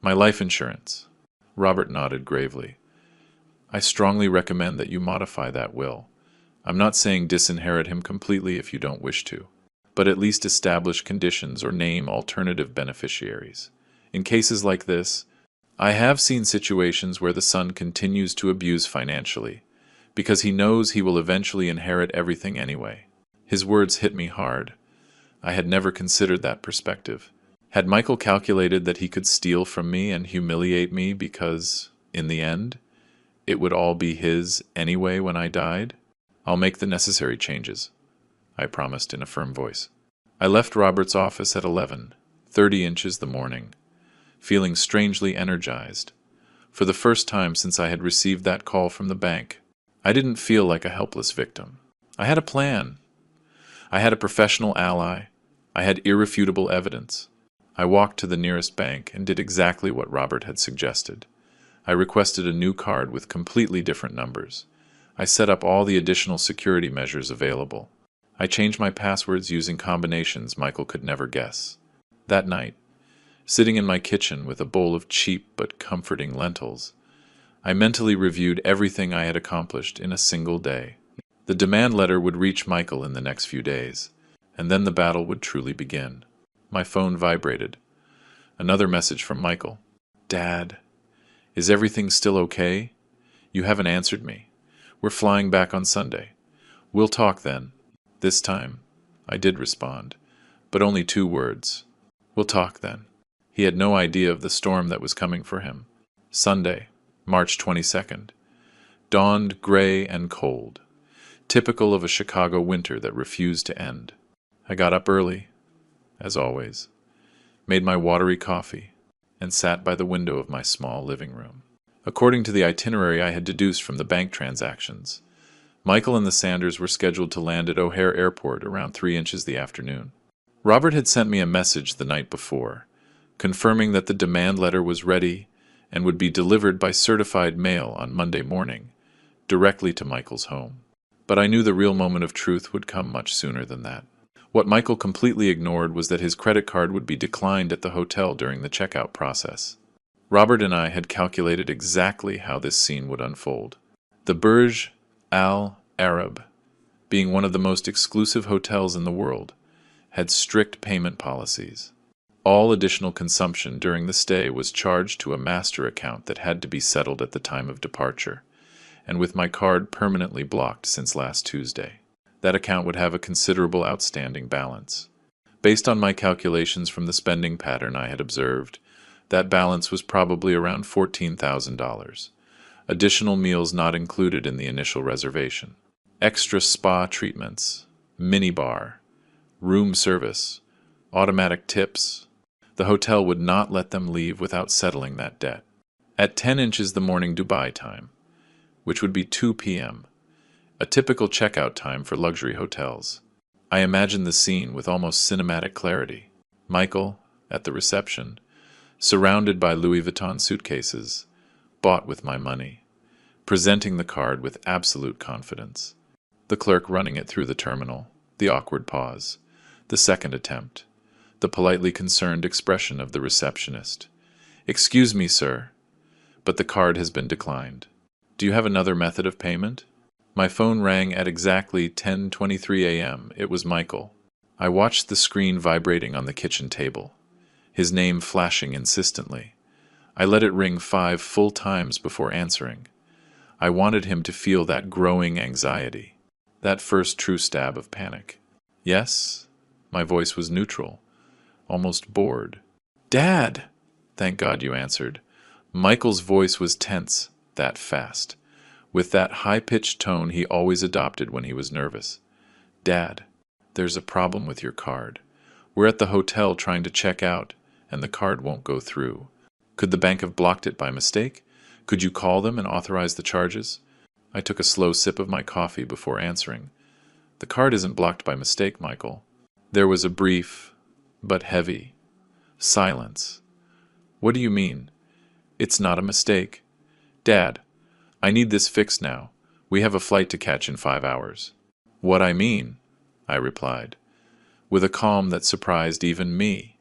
my life insurance." Robert nodded gravely. "I strongly recommend that you modify that will. I'm not saying disinherit him completely if you don't wish to, but at least establish conditions or name alternative beneficiaries. In cases like this, I have seen situations where the son continues to abuse financially, because he knows he will eventually inherit everything anyway." His words hit me hard. I had never considered that perspective. Had Michael calculated that he could steal from me and humiliate me because, in the end, it would all be his anyway when I died? "I'll make the necessary changes," I promised in a firm voice. I left Robert's office at 11:30 the morning, feeling strangely energized. For the first time since I had received that call from the bank, I didn't feel like a helpless victim. I had a plan. I had a professional ally. I had irrefutable evidence. I walked to the nearest bank and did exactly what Robert had suggested. I requested a new card with completely different numbers. I set up all the additional security measures available. I changed my passwords using combinations Michael could never guess. That night, sitting in my kitchen with a bowl of cheap but comforting lentils, I mentally reviewed everything I had accomplished in a single day. The demand letter would reach Michael in the next few days, and then the battle would truly begin. My phone vibrated. Another message from Michael. "Dad, is everything still okay? You haven't answered me. We're flying back on Sunday. We'll talk then." This time, I did respond, but only 2 words. "We'll talk then." He had no idea of the storm that was coming for him. Sunday, March 22nd. dawned gray and cold, typical of a Chicago winter that refused to end. I got up early, as always, made my watery coffee, and sat by the window of my small living room. According to the itinerary I had deduced from the bank transactions, Michael and the Sanders were scheduled to land at O'Hare Airport around 3 inches the afternoon. Robert had sent me a message the night before, confirming that the demand letter was ready and would be delivered by certified mail on Monday morning, directly to Michael's home. But I knew the real moment of truth would come much sooner than that. What Michael completely ignored was that his credit card would be declined at the hotel during the checkout process. Robert and I had calculated exactly how this scene would unfold. The Burj Al Arab, being one of the most exclusive hotels in the world, had strict payment policies. All additional consumption during the stay was charged to a master account that had to be settled at the time of departure, and with my card permanently blocked since last Tuesday, that account would have a considerable outstanding balance. Based on my calculations from the spending pattern I had observed, that balance was probably around $14,000. Additional meals not included in the initial reservation. Extra spa treatments, minibar, room service, automatic tips. The hotel would not let them leave without settling that debt. At 10 inches the morning Dubai time, which would be 2 p.m., a typical checkout time for luxury hotels, I imagined the scene with almost cinematic clarity. Michael, at the reception, surrounded by Louis Vuitton suitcases, bought with my money, presenting the card with absolute confidence. The clerk running it through the terminal, the awkward pause, the second attempt, the politely concerned expression of the receptionist. "Excuse me, sir, but the card has been declined. Do you have another method of payment?" My phone rang at exactly 10:23 a.m. It was Michael. I watched the screen vibrating on the kitchen table, his name flashing insistently. I let it ring 5 full times before answering. I wanted him to feel that growing anxiety, that first true stab of panic. "Yes?" My voice was neutral, almost bored. "Dad!" "Thank God you answered." Michael's voice was tense, that fast, with that high-pitched tone he always adopted when he was nervous. "Dad, there's a problem with your card. We're at the hotel trying to check out, and the card won't go through. Could the bank have blocked it by mistake? Could you call them and authorize the charges?" I took a slow sip of my coffee before answering. "The card isn't blocked by mistake, Michael." There was a brief, but heavy, silence. "What do you mean? It's not a mistake. Dad, I need this fixed now. We have a flight to catch in 5 hours." "What I mean," I replied, with a calm that surprised even me,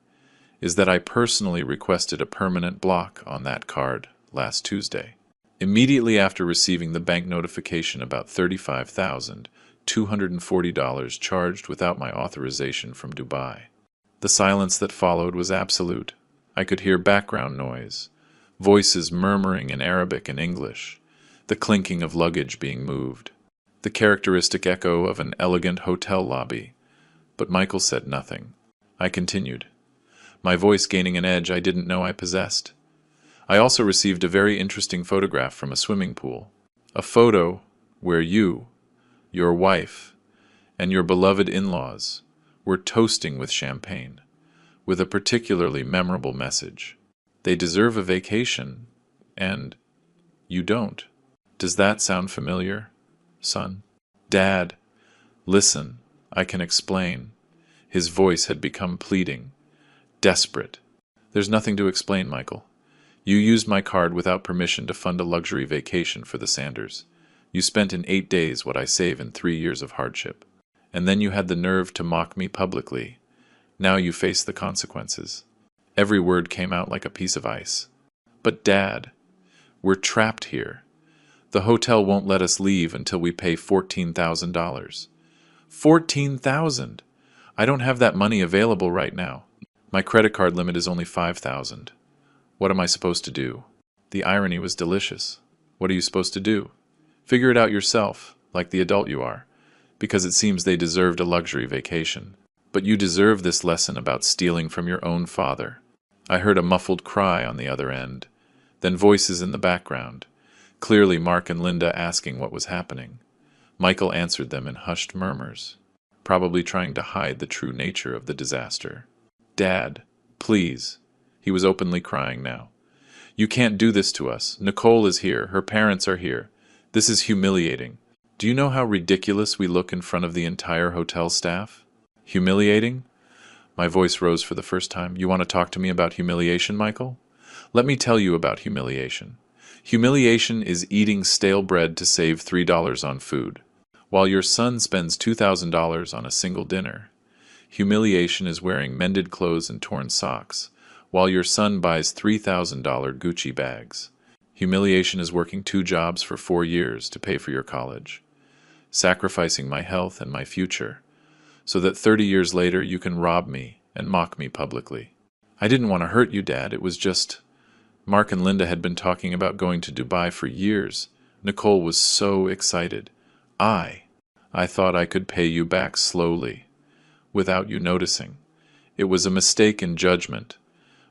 "is that I personally requested a permanent block on that card last Tuesday, immediately after receiving the bank notification about $35,240 charged without my authorization from Dubai." The silence that followed was absolute. I could hear background noise, voices murmuring in Arabic and English, the clinking of luggage being moved, the characteristic echo of an elegant hotel lobby. But Michael said nothing. I continued, my voice gaining an edge I didn't know I possessed. "I also received a very interesting photograph from a swimming pool. A photo where you, your wife, and your beloved in-laws were toasting with champagne, with a particularly memorable message. They deserve a vacation, and you don't. Does that sound familiar, son?" "Dad, listen, I can explain." His voice had become pleading, desperate. "There's nothing to explain, Michael. You used my card without permission to fund a luxury vacation for the Sanders. You spent in 8 days what I save in 3 years of hardship. And then you had the nerve to mock me publicly. Now you face the consequences." Every word came out like a piece of ice. "But Dad, we're trapped here. The hotel won't let us leave until we pay $14,000. $14,000! I don't have that money available right now. My credit card limit is only $5,000. What am I supposed to do?" The irony was delicious. What are you supposed to do? Figure it out yourself, like the adult you are, because it seems they deserved a luxury vacation. But you deserve this lesson about stealing from your own father. I heard a muffled cry on the other end, then voices in the background, Clearly Mark and Linda asking what was happening. Michael answered them in hushed murmurs, probably trying to hide the true nature of the disaster. "Dad, please." He was openly crying now. "You can't do this to us. Nicole is here. Her parents are here. This is humiliating. Do you know how ridiculous we look in front of the entire hotel staff?" "Humiliating?" My voice rose for the first time. "You want to talk to me about humiliation, Michael? Let me tell you about humiliation. Humiliation is eating stale bread to save $3 on food, while your son spends $2,000 on a single dinner. Humiliation is wearing mended clothes and torn socks, while your son buys $3,000 Gucci bags. Humiliation is working 2 jobs for 4 years to pay for your college, sacrificing my health and my future, so that 30 years later you can rob me and mock me publicly. I didn't want to hurt you, Dad. It was just... Mark and Linda had been talking about going to Dubai for years. Nicole was so excited. I thought I could pay you back slowly, without you noticing. It was a mistake in judgment,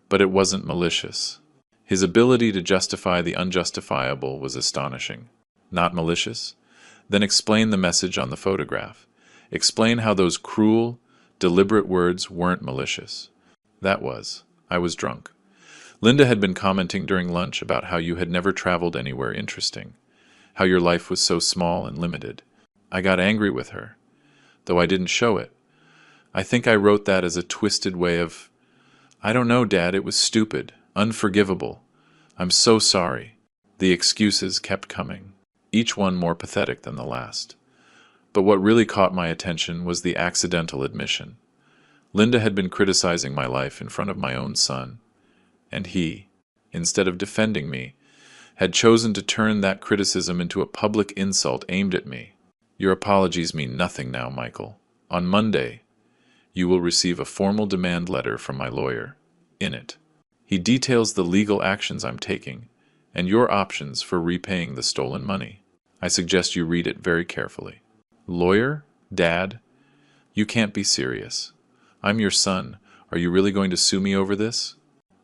but it wasn't malicious. His ability to justify the unjustifiable was astonishing. Not malicious? Then explain the message on the photograph. Explain how those cruel, deliberate words weren't malicious. That was. I was drunk. Linda had been commenting during lunch about how you had never traveled anywhere interesting, how your life was so small and limited. I got angry with her, though I didn't show it. I think I wrote that as a twisted way of, "I don't know, Dad, it was stupid, unforgivable. I'm so sorry." The excuses kept coming, each one more pathetic than the last. But what really caught my attention was the accidental admission. Linda had been criticizing my life in front of my own son, and he, instead of defending me, had chosen to turn that criticism into a public insult aimed at me. "Your apologies mean nothing now, Michael. On Monday, you will receive a formal demand letter from my lawyer. In it, he details the legal actions I'm taking and your options for repaying the stolen money. I suggest you read it very carefully." "Lawyer? Dad? You can't be serious. I'm your son. Are you really going to sue me over this?"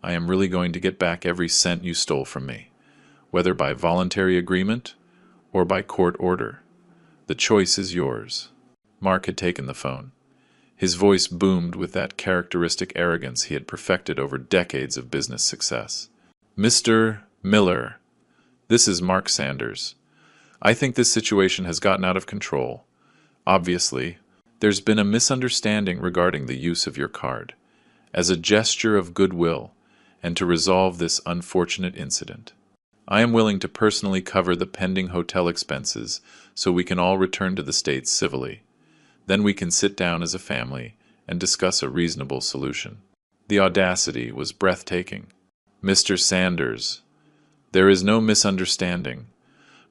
"I am really going to get back every cent you stole from me, whether by voluntary agreement or by court order. The choice is yours." Mark had taken the phone. His voice boomed with that characteristic arrogance he had perfected over decades of business success. "Mr. Miller, this is Mark Sanders. I think this situation has gotten out of control. Obviously, there's been a misunderstanding regarding the use of your card. As a gesture of goodwill, and to resolve this unfortunate incident, I am willing to personally cover the pending hotel expenses so we can all return to the States civilly. Then we can sit down as a family and discuss a reasonable solution." The audacity was breathtaking. "Mr. Sanders, there is no misunderstanding.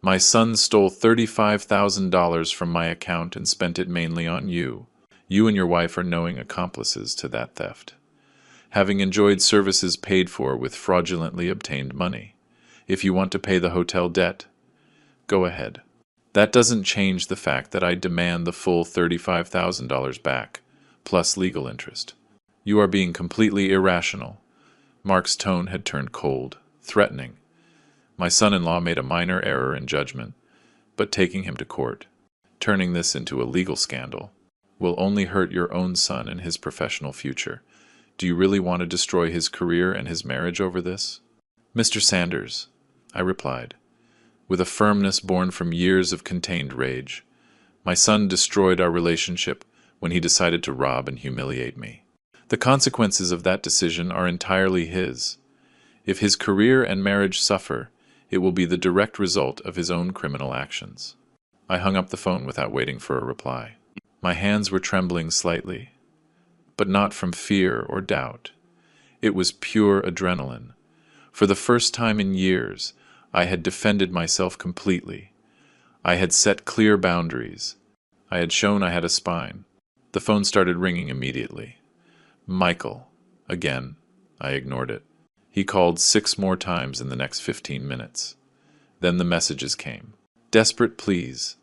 My son stole $35,000 from my account and spent it mainly on you. You and your wife are knowing accomplices to that theft, having enjoyed services paid for with fraudulently obtained money. If you want to pay the hotel debt, go ahead. That doesn't change the fact that I demand the full $35,000 back, plus legal interest." "You are being completely irrational." Mark's tone had turned cold, threatening. "My son-in-law made a minor error in judgment, but taking him to court, turning this into a legal scandal, will only hurt your own son and his professional future. Do you really want to destroy his career and his marriage over this?" "Mr. Sanders," I replied, with a firmness born from years of contained rage, "my son destroyed our relationship when he decided to rob and humiliate me. The consequences of that decision are entirely his. If his career and marriage suffer, it will be the direct result of his own criminal actions." I hung up the phone without waiting for a reply. My hands were trembling slightly, but not from fear or doubt. It was pure adrenaline. For the first time in years, I had defended myself completely. I had set clear boundaries. I had shown I had a spine. The phone started ringing immediately. "Michael." Again, I ignored it. He called 6 more times in the next 15 minutes. Then the messages came. Desperate pleas,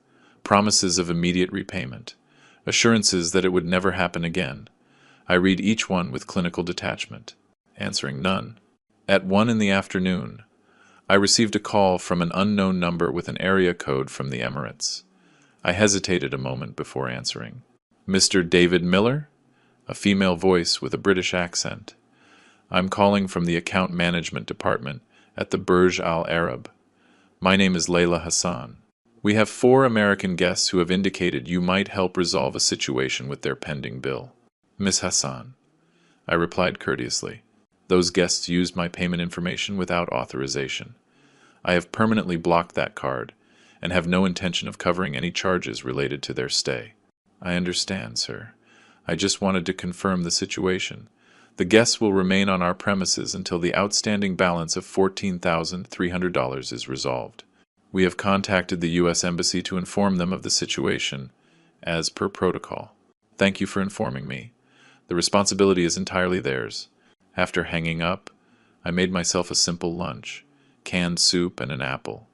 promises of immediate repayment, assurances that it would never happen again. I read each one with clinical detachment, answering none. At 1 in the afternoon, I received a call from an unknown number with an area code from the Emirates. I hesitated a moment before answering. Mr. David Miller? A female voice with a British accent. I'm calling from the account management department at the Burj Al Arab. My name is Layla Hassan. We have 4 American guests who have indicated you might help resolve a situation with their pending bill. Miss Hassan, I replied courteously. Those guests used my payment information without authorization. I have permanently blocked that card and have no intention of covering any charges related to their stay. I understand, sir. I just wanted to confirm the situation. The guests will remain on our premises until the outstanding balance of $14,300 is resolved. We have contacted the U.S. Embassy to inform them of the situation, as per protocol. Thank you for informing me. The responsibility is entirely theirs. After hanging up, I made myself a simple lunch, canned soup and an apple.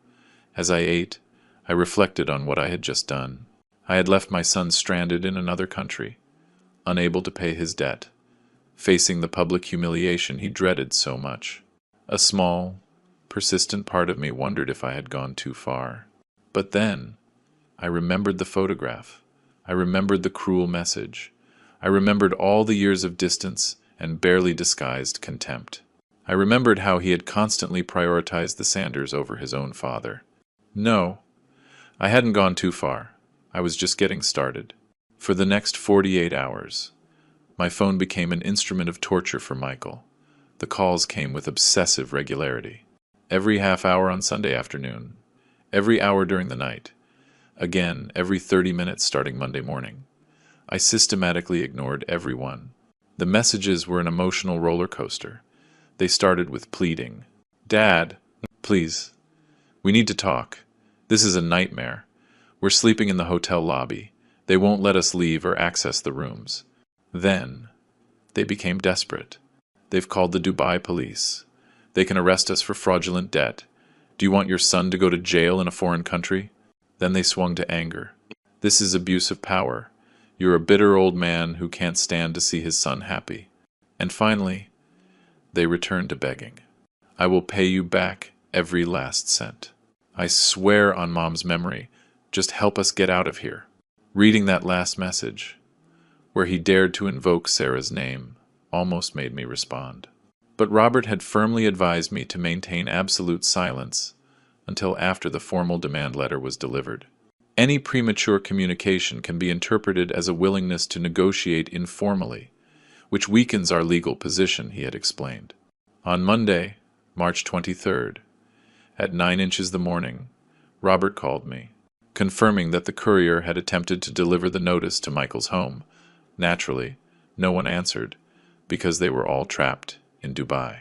As I ate, I reflected on what I had just done. I had left my son stranded in another country, unable to pay his debt, facing the public humiliation he dreaded so much. A small, persistent part of me wondered if I had gone too far. But then, I remembered the photograph. I remembered the cruel message. I remembered all the years of distance and barely disguised contempt. I remembered how he had constantly prioritized the Sanders over his own father. No, I hadn't gone too far. I was just getting started. For the next 48 hours, my phone became an instrument of torture for Michael. The calls came with obsessive regularity. Every half hour on Sunday afternoon, every hour during the night, again every 30 minutes starting Monday morning. I systematically ignored everyone. The messages were an emotional roller coaster. They started with pleading. Dad, please, we need to talk. This is a nightmare. We're sleeping in the hotel lobby. They won't let us leave or access the rooms. Then, they became desperate. They've called the Dubai police. They can arrest us for fraudulent debt. Do you want your son to go to jail in a foreign country? Then they swung to anger. This is abuse of power. You're a bitter old man who can't stand to see his son happy. And finally, they returned to begging. I will pay you back every last cent. I swear on Mom's memory, just help us get out of here. Reading that last message, where he dared to invoke Sarah's name, almost made me respond. But Robert had firmly advised me to maintain absolute silence until after the formal demand letter was delivered. Any premature communication can be interpreted as a willingness to negotiate informally, which weakens our legal position, he had explained. On Monday, March 23rd, at 9 inches the morning, Robert called me, confirming that the courier had attempted to deliver the notice to Michael's home. Naturally, no one answered, because they were all trapped in Dubai.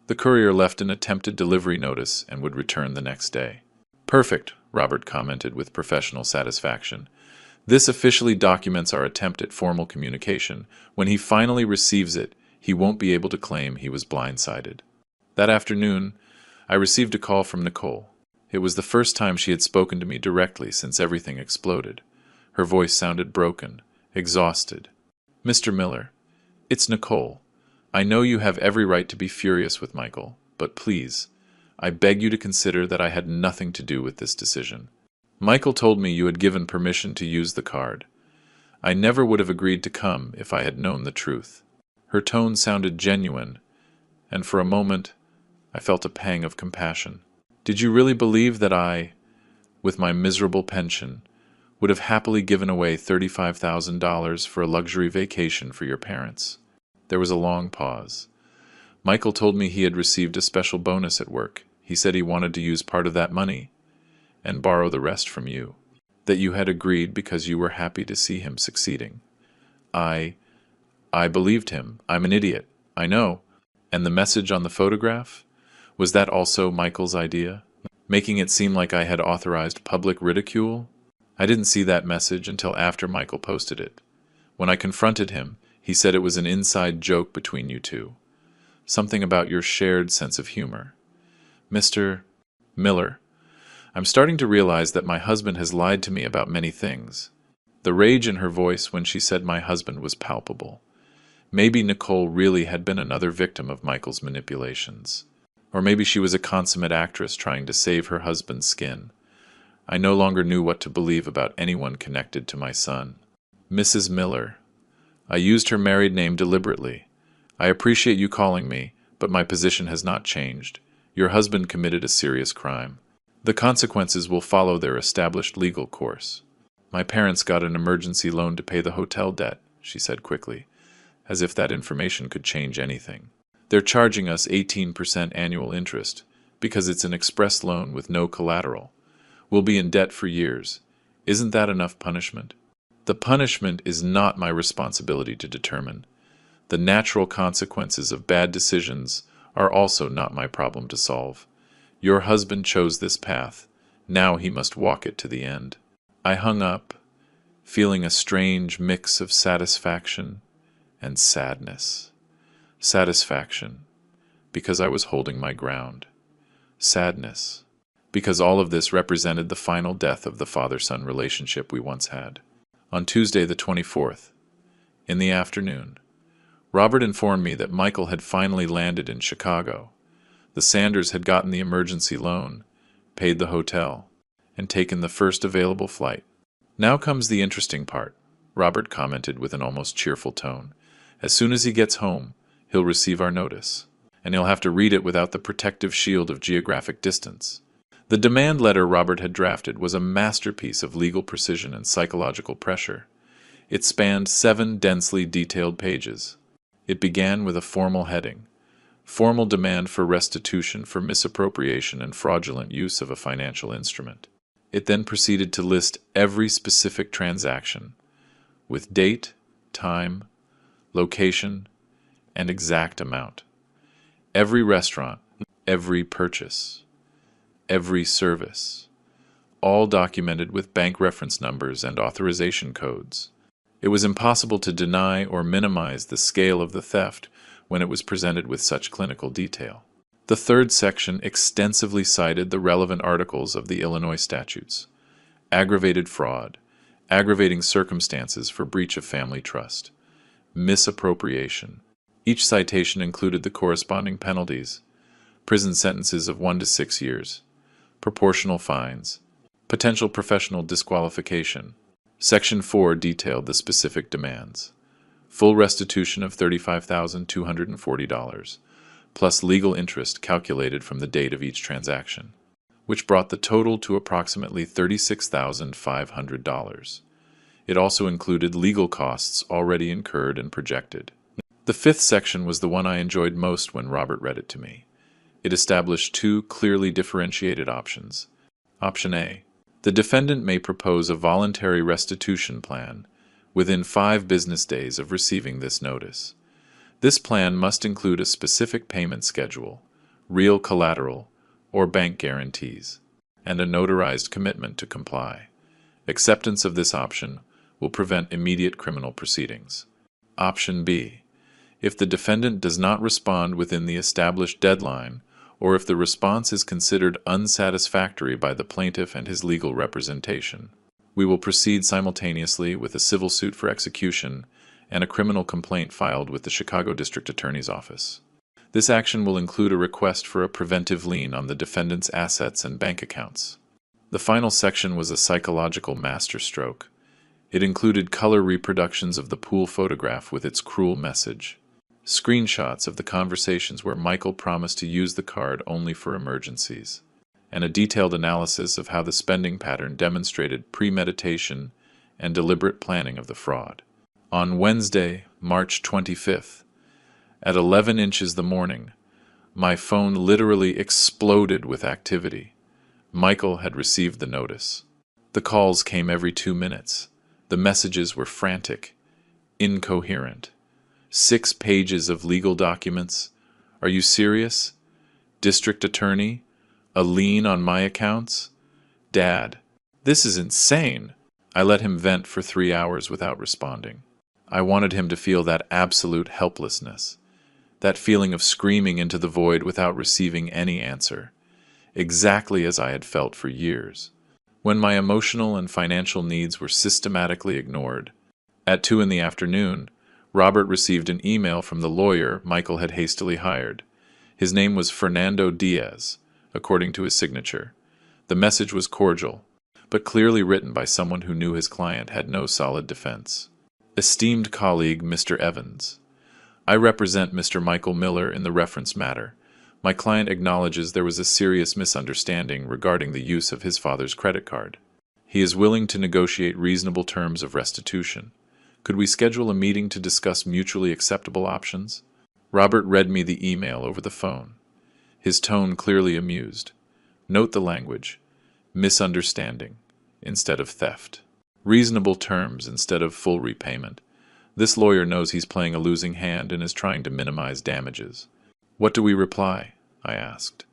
The courier left an attempted delivery notice and would return the next day. Perfect, Robert commented with professional satisfaction. This officially documents our attempt at formal communication. When he finally receives it, he won't be able to claim he was blindsided. That afternoon, I received a call from Nicole. It was the first time she had spoken to me directly since everything exploded. Her voice sounded broken, exhausted. Mr. Miller, it's Nicole. I know you have every right to be furious with Michael, but please, I beg you to consider that I had nothing to do with this decision. Michael told me you had given permission to use the card. I never would have agreed to come if I had known the truth. Her tone sounded genuine, and for a moment I felt a pang of compassion. Did you really believe that I, with my miserable pension, would have happily given away $35,000 for a luxury vacation for your parents? There was a long pause. Michael told me he had received a special bonus at work. He said he wanted to use part of that money and borrow the rest from you. That you had agreed because you were happy to see him succeeding. I believed him. I'm an idiot. I know. And the message on the photograph? Was that also Michael's idea? Making it seem like I had authorized public ridicule? I didn't see that message until after Michael posted it. When I confronted him, he said it was an inside joke between you two. Something about your shared sense of humor. Mr. Miller, I'm starting to realize that my husband has lied to me about many things. The rage in her voice when she said my husband was palpable. Maybe Nicole really had been another victim of Michael's manipulations. Or maybe she was a consummate actress trying to save her husband's skin. I no longer knew what to believe about anyone connected to my son. Mrs. Miller. I used her married name deliberately. I appreciate you calling me, but my position has not changed. Your husband committed a serious crime. The consequences will follow their established legal course. My parents got an emergency loan to pay the hotel debt, she said quickly, as if that information could change anything. They're charging us 18% annual interest because it's an express loan with no collateral. We'll be in debt for years. Isn't that enough punishment? The punishment is not my responsibility to determine. The natural consequences of bad decisions are also not my problem to solve. Your husband chose this path. Now he must walk it to the end. I hung up, feeling a strange mix of satisfaction and sadness. Satisfaction, because I was holding my ground. Sadness, because all of this represented the final death of the father-son relationship we once had. On Tuesday the 24th, in the afternoon, Robert informed me that Michael had finally landed in Chicago. The Sanders had gotten the emergency loan, paid the hotel, and taken the first available flight. Now comes the interesting part, Robert commented with an almost cheerful tone. As soon as he gets home, he'll receive our notice, and he'll have to read it without the protective shield of geographic distance. The demand letter Robert had drafted was a masterpiece of legal precision and psychological pressure. It spanned 7 densely detailed pages. It began with a formal heading, formal demand for restitution for misappropriation and fraudulent use of a financial instrument. It then proceeded to list every specific transaction, with date, time, location, and exact amount. Every restaurant, every purchase, every service, all documented with bank reference numbers and authorization codes. It was impossible to deny or minimize the scale of the theft when it was presented with such clinical detail. The third section extensively cited the relevant articles of the Illinois statutes: aggravated fraud, aggravating circumstances for breach of family trust, misappropriation. Each citation included the corresponding penalties: prison sentences of 1 to 6 years, proportional fines, potential professional disqualification. Section 4 detailed the specific demands: full restitution of $35,240, plus legal interest calculated from the date of each transaction, which brought the total to approximately $36,500. It also included legal costs already incurred and projected. The fifth section was the one I enjoyed most when Robert read it to me. It established 2 clearly differentiated options. Option A: the defendant may propose a voluntary restitution plan within 5 business days of receiving this notice. This plan must include a specific payment schedule, real collateral, or bank guarantees, and a notarized commitment to comply. Acceptance of this option will prevent immediate criminal proceedings. Option B: if the defendant does not respond within the established deadline, or if the response is considered unsatisfactory by the plaintiff and his legal representation, we will proceed simultaneously with a civil suit for execution and a criminal complaint filed with the Chicago District Attorney's Office. This action will include a request for a preventive lien on the defendant's assets and bank accounts. The final section was a psychological masterstroke. It included color reproductions of the pool photograph with its cruel message, screenshots of the conversations where Michael promised to use the card only for emergencies, and a detailed analysis of how the spending pattern demonstrated premeditation and deliberate planning of the fraud. On Wednesday, March 25th, at 11 inches the morning, my phone literally exploded with activity. Michael had received the notice. The calls came every 2 minutes. The messages were frantic, incoherent. 6 pages of legal documents. Are you serious? District attorney? A lien on my accounts? Dad, this is insane. I let him vent for 3 hours without responding. I wanted him to feel that absolute helplessness, that feeling of screaming into the void without receiving any answer, exactly as I had felt for years, when my emotional and financial needs were systematically ignored. At 2 in the afternoon, Robert received an email from the lawyer Michael had hastily hired. His name was Fernando Diaz, according to his signature. The message was cordial, but clearly written by someone who knew his client had no solid defense. Esteemed colleague Mr. Evans, I represent Mr. Michael Miller in the reference matter. My client acknowledges there was a serious misunderstanding regarding the use of his father's credit card. He is willing to negotiate reasonable terms of restitution. Could we schedule a meeting to discuss mutually acceptable options? Robert read me the email over the phone, his tone clearly amused. Note the language: misunderstanding instead of theft. Reasonable terms instead of full repayment. This lawyer knows he's playing a losing hand and is trying to minimize damages. What do we reply? I asked.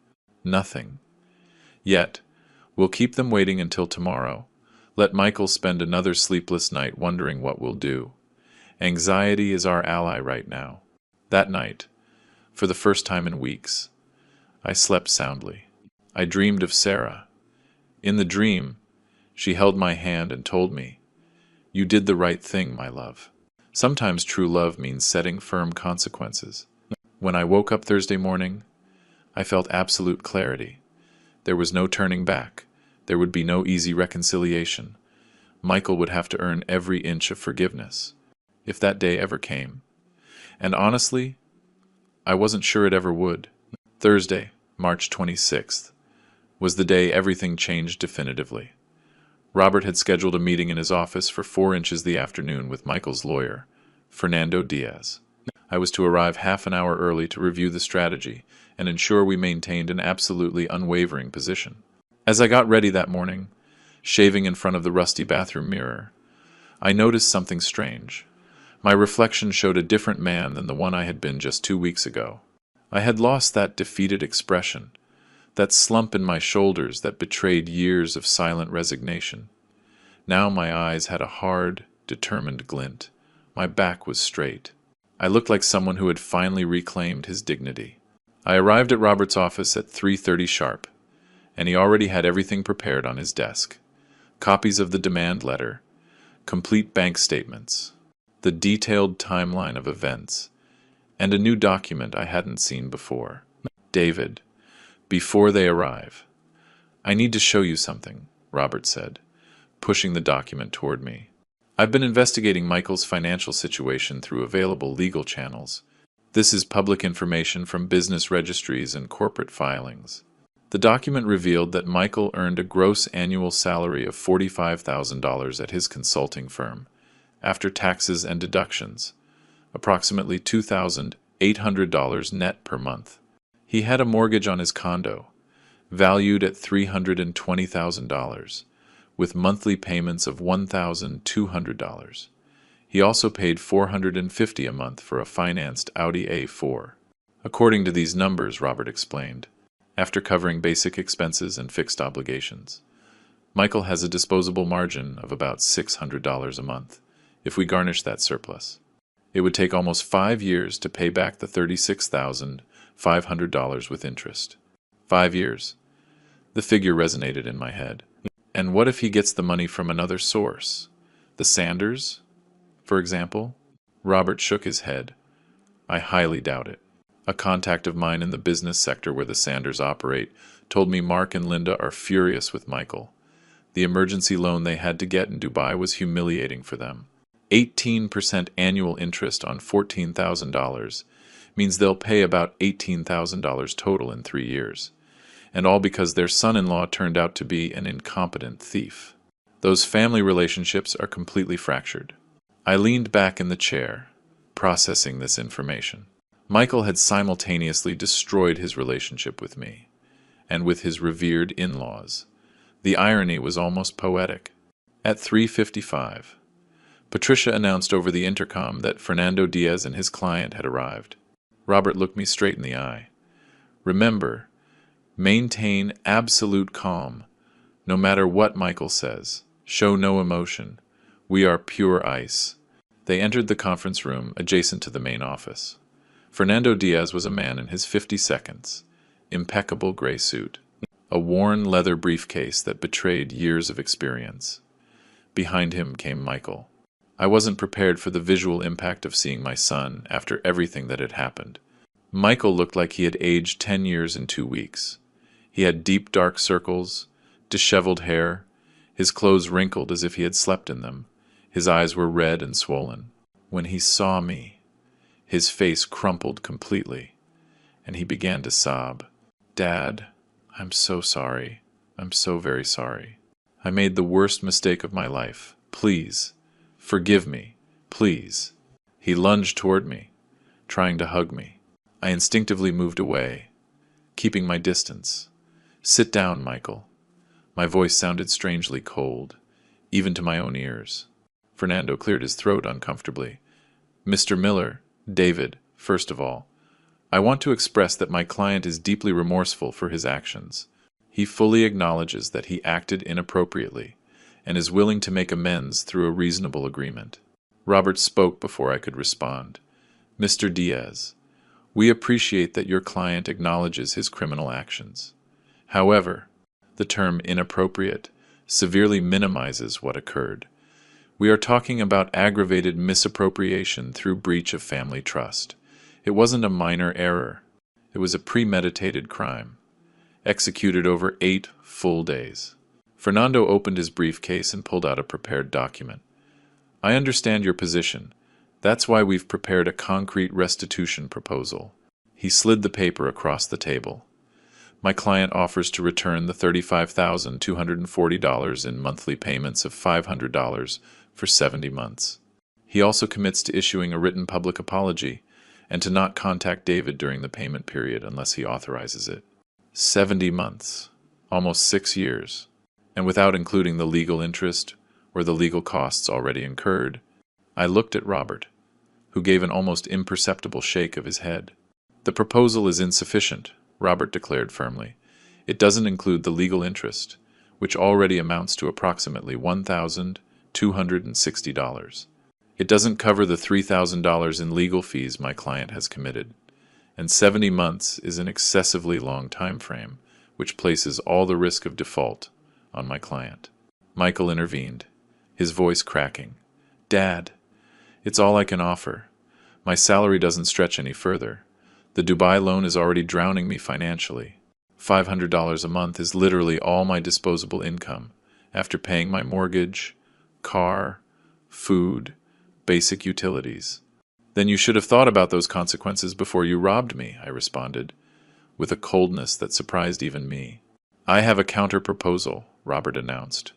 Nothing. Yet, we'll keep them waiting until tomorrow. Let Michael spend another sleepless night wondering what we'll do. Anxiety is our ally right now. That night, for the first time in weeks, I slept soundly. I dreamed of Sarah. In the dream, she held my hand and told me, "You did the right thing, my love." Sometimes true love means setting firm consequences. When I woke up Thursday morning, I felt absolute clarity. There was no turning back. There would be no easy reconciliation. Michael would have to earn every inch of forgiveness, if that day ever came. And honestly, I wasn't sure it ever would. Thursday, March 26th, was the day everything changed definitively. Robert had scheduled a meeting in his office for 4 inches the afternoon with Michael's lawyer, Fernando Diaz. I was to arrive half an hour early to review the strategy and ensure we maintained an absolutely unwavering position. As I got ready that morning, shaving in front of the rusty bathroom mirror, I noticed something strange. My reflection showed a different man than the one I had been just 2 weeks ago. I had lost that defeated expression, that slump in my shoulders that betrayed years of silent resignation. Now my eyes had a hard, determined glint. My back was straight. I looked like someone who had finally reclaimed his dignity. I arrived at Robert's office at 3:30 sharp, and he already had everything prepared on his desk. Copies of the demand letter, complete bank statements, the detailed timeline of events, and a new document I hadn't seen before. David, before they arrive, I need to show you something, Robert said, pushing the document toward me. I've been investigating Michael's financial situation through available legal channels. This is public information from business registries and corporate filings. The document revealed that Michael earned a gross annual salary of $45,000 at his consulting firm, after taxes and deductions, approximately $2,800 net per month. He had a mortgage on his condo, valued at $320,000, with monthly payments of $1,200. He also paid $450 a month for a financed Audi A4. According to these numbers, Robert explained, after covering basic expenses and fixed obligations, Michael has a disposable margin of about $600 a month, if we garnish that surplus. It would take almost 5 years to pay back the $36,500 with interest. 5 years. The figure resonated in my head. And what if he gets the money from another source? The Sanders, for example? Robert shook his head. I highly doubt it. A contact of mine in the business sector where the Sanders operate told me Mark and Linda are furious with Michael. The emergency loan they had to get in Dubai was humiliating for them. 18% annual interest on $14,000 means they'll pay about $18,000 total in 3 years. And all because their son-in-law turned out to be an incompetent thief. Those family relationships are completely fractured. I leaned back in the chair, processing this information. Michael had simultaneously destroyed his relationship with me, and with his revered in-laws. The irony was almost poetic. At 3:55, Patricia announced over the intercom that Fernando Diaz and his client had arrived. Robert looked me straight in the eye. Remember, maintain absolute calm, no matter what Michael says. Show no emotion. We are pure ice. They entered the conference room adjacent to the main office. Fernando Diaz was a man in his 52nds, impeccable gray suit, a worn leather briefcase that betrayed years of experience. Behind him came Michael. I wasn't prepared for the visual impact of seeing my son after everything that had happened. Michael looked like he had aged 10 years in 2 weeks. He had deep dark circles, disheveled hair, his clothes wrinkled as if he had slept in them. His eyes were red and swollen. When he saw me, his face crumpled completely, and he began to sob. "Dad, I'm so sorry. I'm so very sorry. I made the worst mistake of my life. Please, forgive me. Please." He lunged toward me, trying to hug me. I instinctively moved away, keeping my distance. "Sit down, Michael." My voice sounded strangely cold, even to my own ears. Fernando cleared his throat uncomfortably. "Mr. Miller, David, first of all, I want to express that my client is deeply remorseful for his actions. He fully acknowledges that he acted inappropriately and is willing to make amends through a reasonable agreement." Robert spoke before I could respond. "Mr. Diaz, we appreciate that your client acknowledges his criminal actions. However, the term inappropriate severely minimizes what occurred. We are talking about aggravated misappropriation through breach of family trust. It wasn't a minor error. It was a premeditated crime, executed over 8 full days." Fernando opened his briefcase and pulled out a prepared document. "I understand your position. That's why we've prepared a concrete restitution proposal." He slid the paper across the table. "My client offers to return the $35,240 in monthly payments of $500 for 70 months. He also commits to issuing a written public apology and to not contact David during the payment period unless he authorizes it." 70 months, almost 6 years, and without including the legal interest or the legal costs already incurred. I looked at Robert, who gave an almost imperceptible shake of his head. "The proposal is insufficient," Robert declared firmly. "It doesn't include the legal interest, which already amounts to approximately $1,260. It doesn't cover the $3,000 in legal fees my client has committed, and 70 months is an excessively long time frame, which places all the risk of default on my client." Michael intervened, his voice cracking. "Dad, it's all I can offer. My salary doesn't stretch any further. The Dubai loan is already drowning me financially. $500 a month is literally all my disposable income, after paying my mortgage, car, food, basic utilities." "Then you should have thought about those consequences before you robbed me," I responded, with a coldness that surprised even me. "I have a counter-proposal," Robert announced,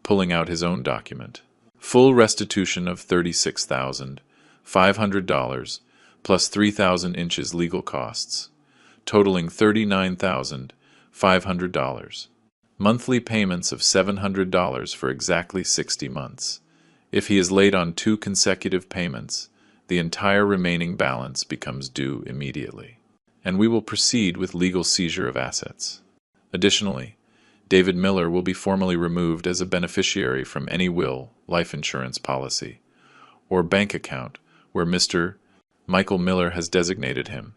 pulling out his own document. "Full restitution of $36,500 plus 3,000 inches legal costs, totaling $39,500. Monthly payments of $700 for exactly 60 months. If he is late on 2 consecutive payments, the entire remaining balance becomes due immediately, and we will proceed with legal seizure of assets. Additionally, David Miller will be formally removed as a beneficiary from any will, life insurance policy, or bank account where Mr. Michael Miller has designated him.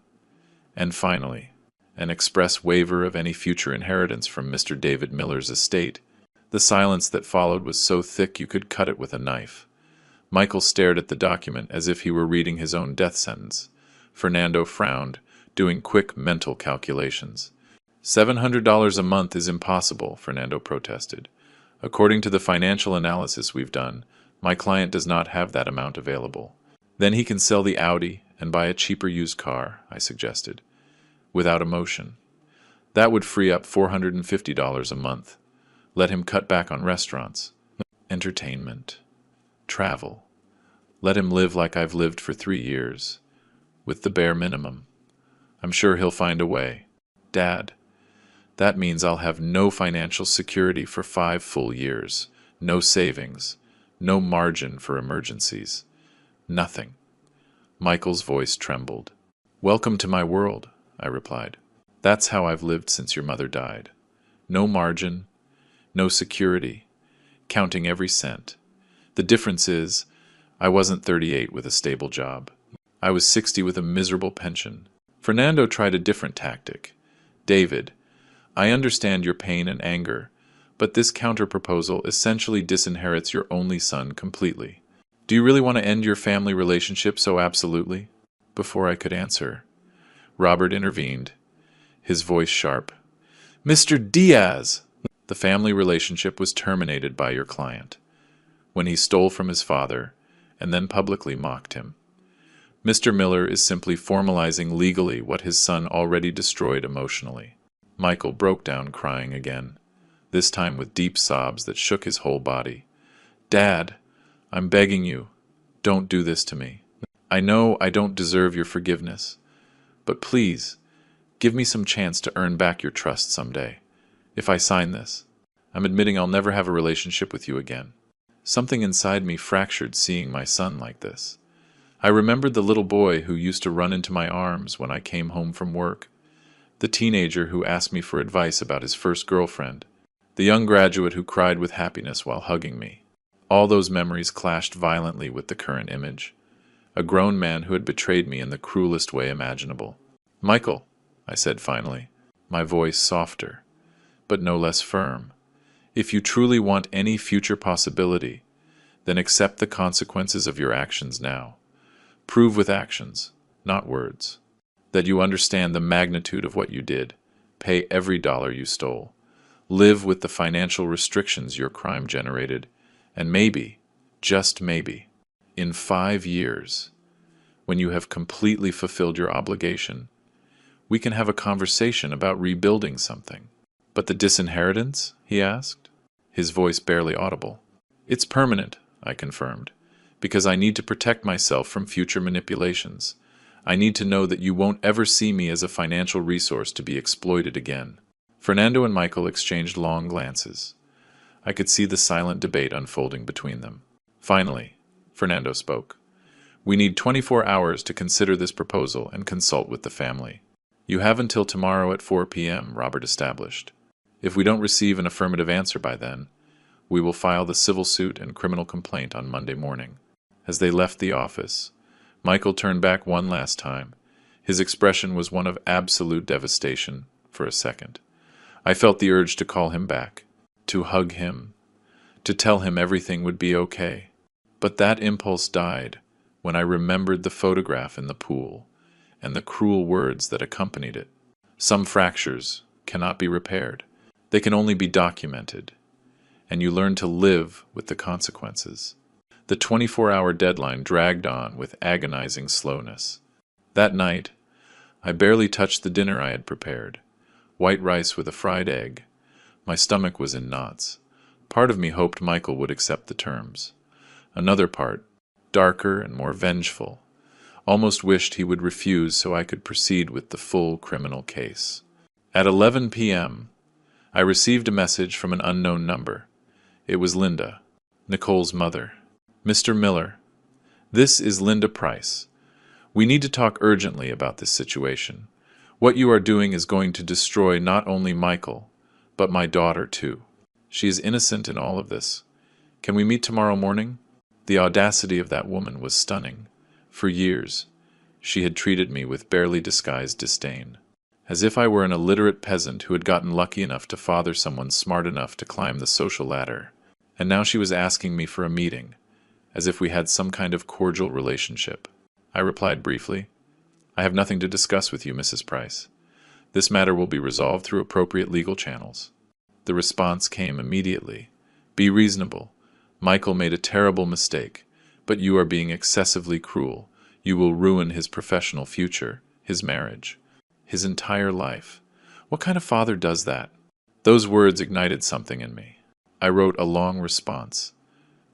And finally, an express waiver of any future inheritance from Mr. David Miller's estate." The silence that followed was so thick you could cut it with a knife. Michael stared at the document as if he were reading his own death sentence. Fernando frowned, doing quick mental calculations. $700 a month is impossible," Fernando protested. "According to the financial analysis we've done, my client does not have that amount available." "Then he can sell the Audi and buy a cheaper used car," I suggested, without emotion. "That would free up $450 a month. Let him cut back on restaurants, entertainment, travel. Let him live like I've lived for 3 years, with the bare minimum. I'm sure he'll find a way. Dad, that means I'll have no financial security for 5 full years, no savings, no margin for emergencies. Nothing." Michael's voice trembled. "Welcome to my world," I replied. "That's how I've lived since your mother died. No margin, no security, counting every cent. The difference is, I wasn't 38 with a stable job. I was 60 with a miserable pension." Fernando tried a different tactic. "David, I understand your pain and anger, but this counter-proposal essentially disinherits your only son completely. Do you really want to end your family relationship so absolutely?" Before I could answer, Robert intervened, his voice sharp. "Mr. Diaz! The family relationship was terminated by your client when he stole from his father and then publicly mocked him. Mr. Miller is simply formalizing legally what his son already destroyed emotionally." Michael broke down crying again, this time with deep sobs that shook his whole body. "Dad, I'm begging you, don't do this to me. I know I don't deserve your forgiveness, but please, give me some chance to earn back your trust someday. If I sign this, I'm admitting I'll never have a relationship with you again." Something inside me fractured seeing my son like this. I remembered the little boy who used to run into my arms when I came home from work, the teenager who asked me for advice about his first girlfriend, the young graduate who cried with happiness while hugging me. All those memories clashed violently with the current image. A grown man who had betrayed me in the cruelest way imaginable. "Michael," I said finally, my voice softer, but no less firm, "if you truly want any future possibility, then accept the consequences of your actions now. Prove with actions, not words, that you understand the magnitude of what you did. Pay every dollar you stole. Live with the financial restrictions your crime generated. And maybe, just maybe, in 5 years, when you have completely fulfilled your obligation, we can have a conversation about rebuilding something." "But the disinheritance?" he asked, his voice barely audible. "It's permanent," I confirmed, "because I need to protect myself from future manipulations. I need to know that you won't ever see me as a financial resource to be exploited again." Fernando and Michael exchanged long glances. I could see the silent debate unfolding between them. Finally, Fernando spoke. "We need 24 hours to consider this proposal and consult with the family." "You have until tomorrow at 4 p.m., Robert established. "If we don't receive an affirmative answer by then, we will file the civil suit and criminal complaint on Monday morning." As they left the office, Michael turned back one last time. His expression was one of absolute devastation for a second. I felt the urge to call him back, to hug him, to tell him everything would be okay. But that impulse died when I remembered the photograph in the pool and the cruel words that accompanied it. Some fractures cannot be repaired. They can only be documented, and you learn to live with the consequences. The 24-hour deadline dragged on with agonizing slowness. That night, I barely touched the dinner I had prepared. White rice with a fried egg. My stomach was in knots. Part of me hoped Michael would accept the terms. Another part, darker and more vengeful, almost wished he would refuse so I could proceed with the full criminal case. At 11 p.m., I received a message from an unknown number. It was Linda, Nicole's mother. "Mr. Miller, this is Linda Price. We need to talk urgently about this situation. What you are doing is going to destroy not only Michael, but my daughter too. She is innocent in all of this. Can we meet tomorrow morning?" The audacity of that woman was stunning. For years, she had treated me with barely disguised disdain, as if I were an illiterate peasant who had gotten lucky enough to father someone smart enough to climb the social ladder. And now she was asking me for a meeting, as if we had some kind of cordial relationship. I replied briefly, "I have nothing to discuss with you, Mrs. Price. This matter will be resolved through appropriate legal channels." The response came immediately. "Be reasonable. Michael made a terrible mistake, but you are being excessively cruel. You will ruin his professional future, his marriage, his entire life. What kind of father does that?" Those words ignited something in me. I wrote a long response,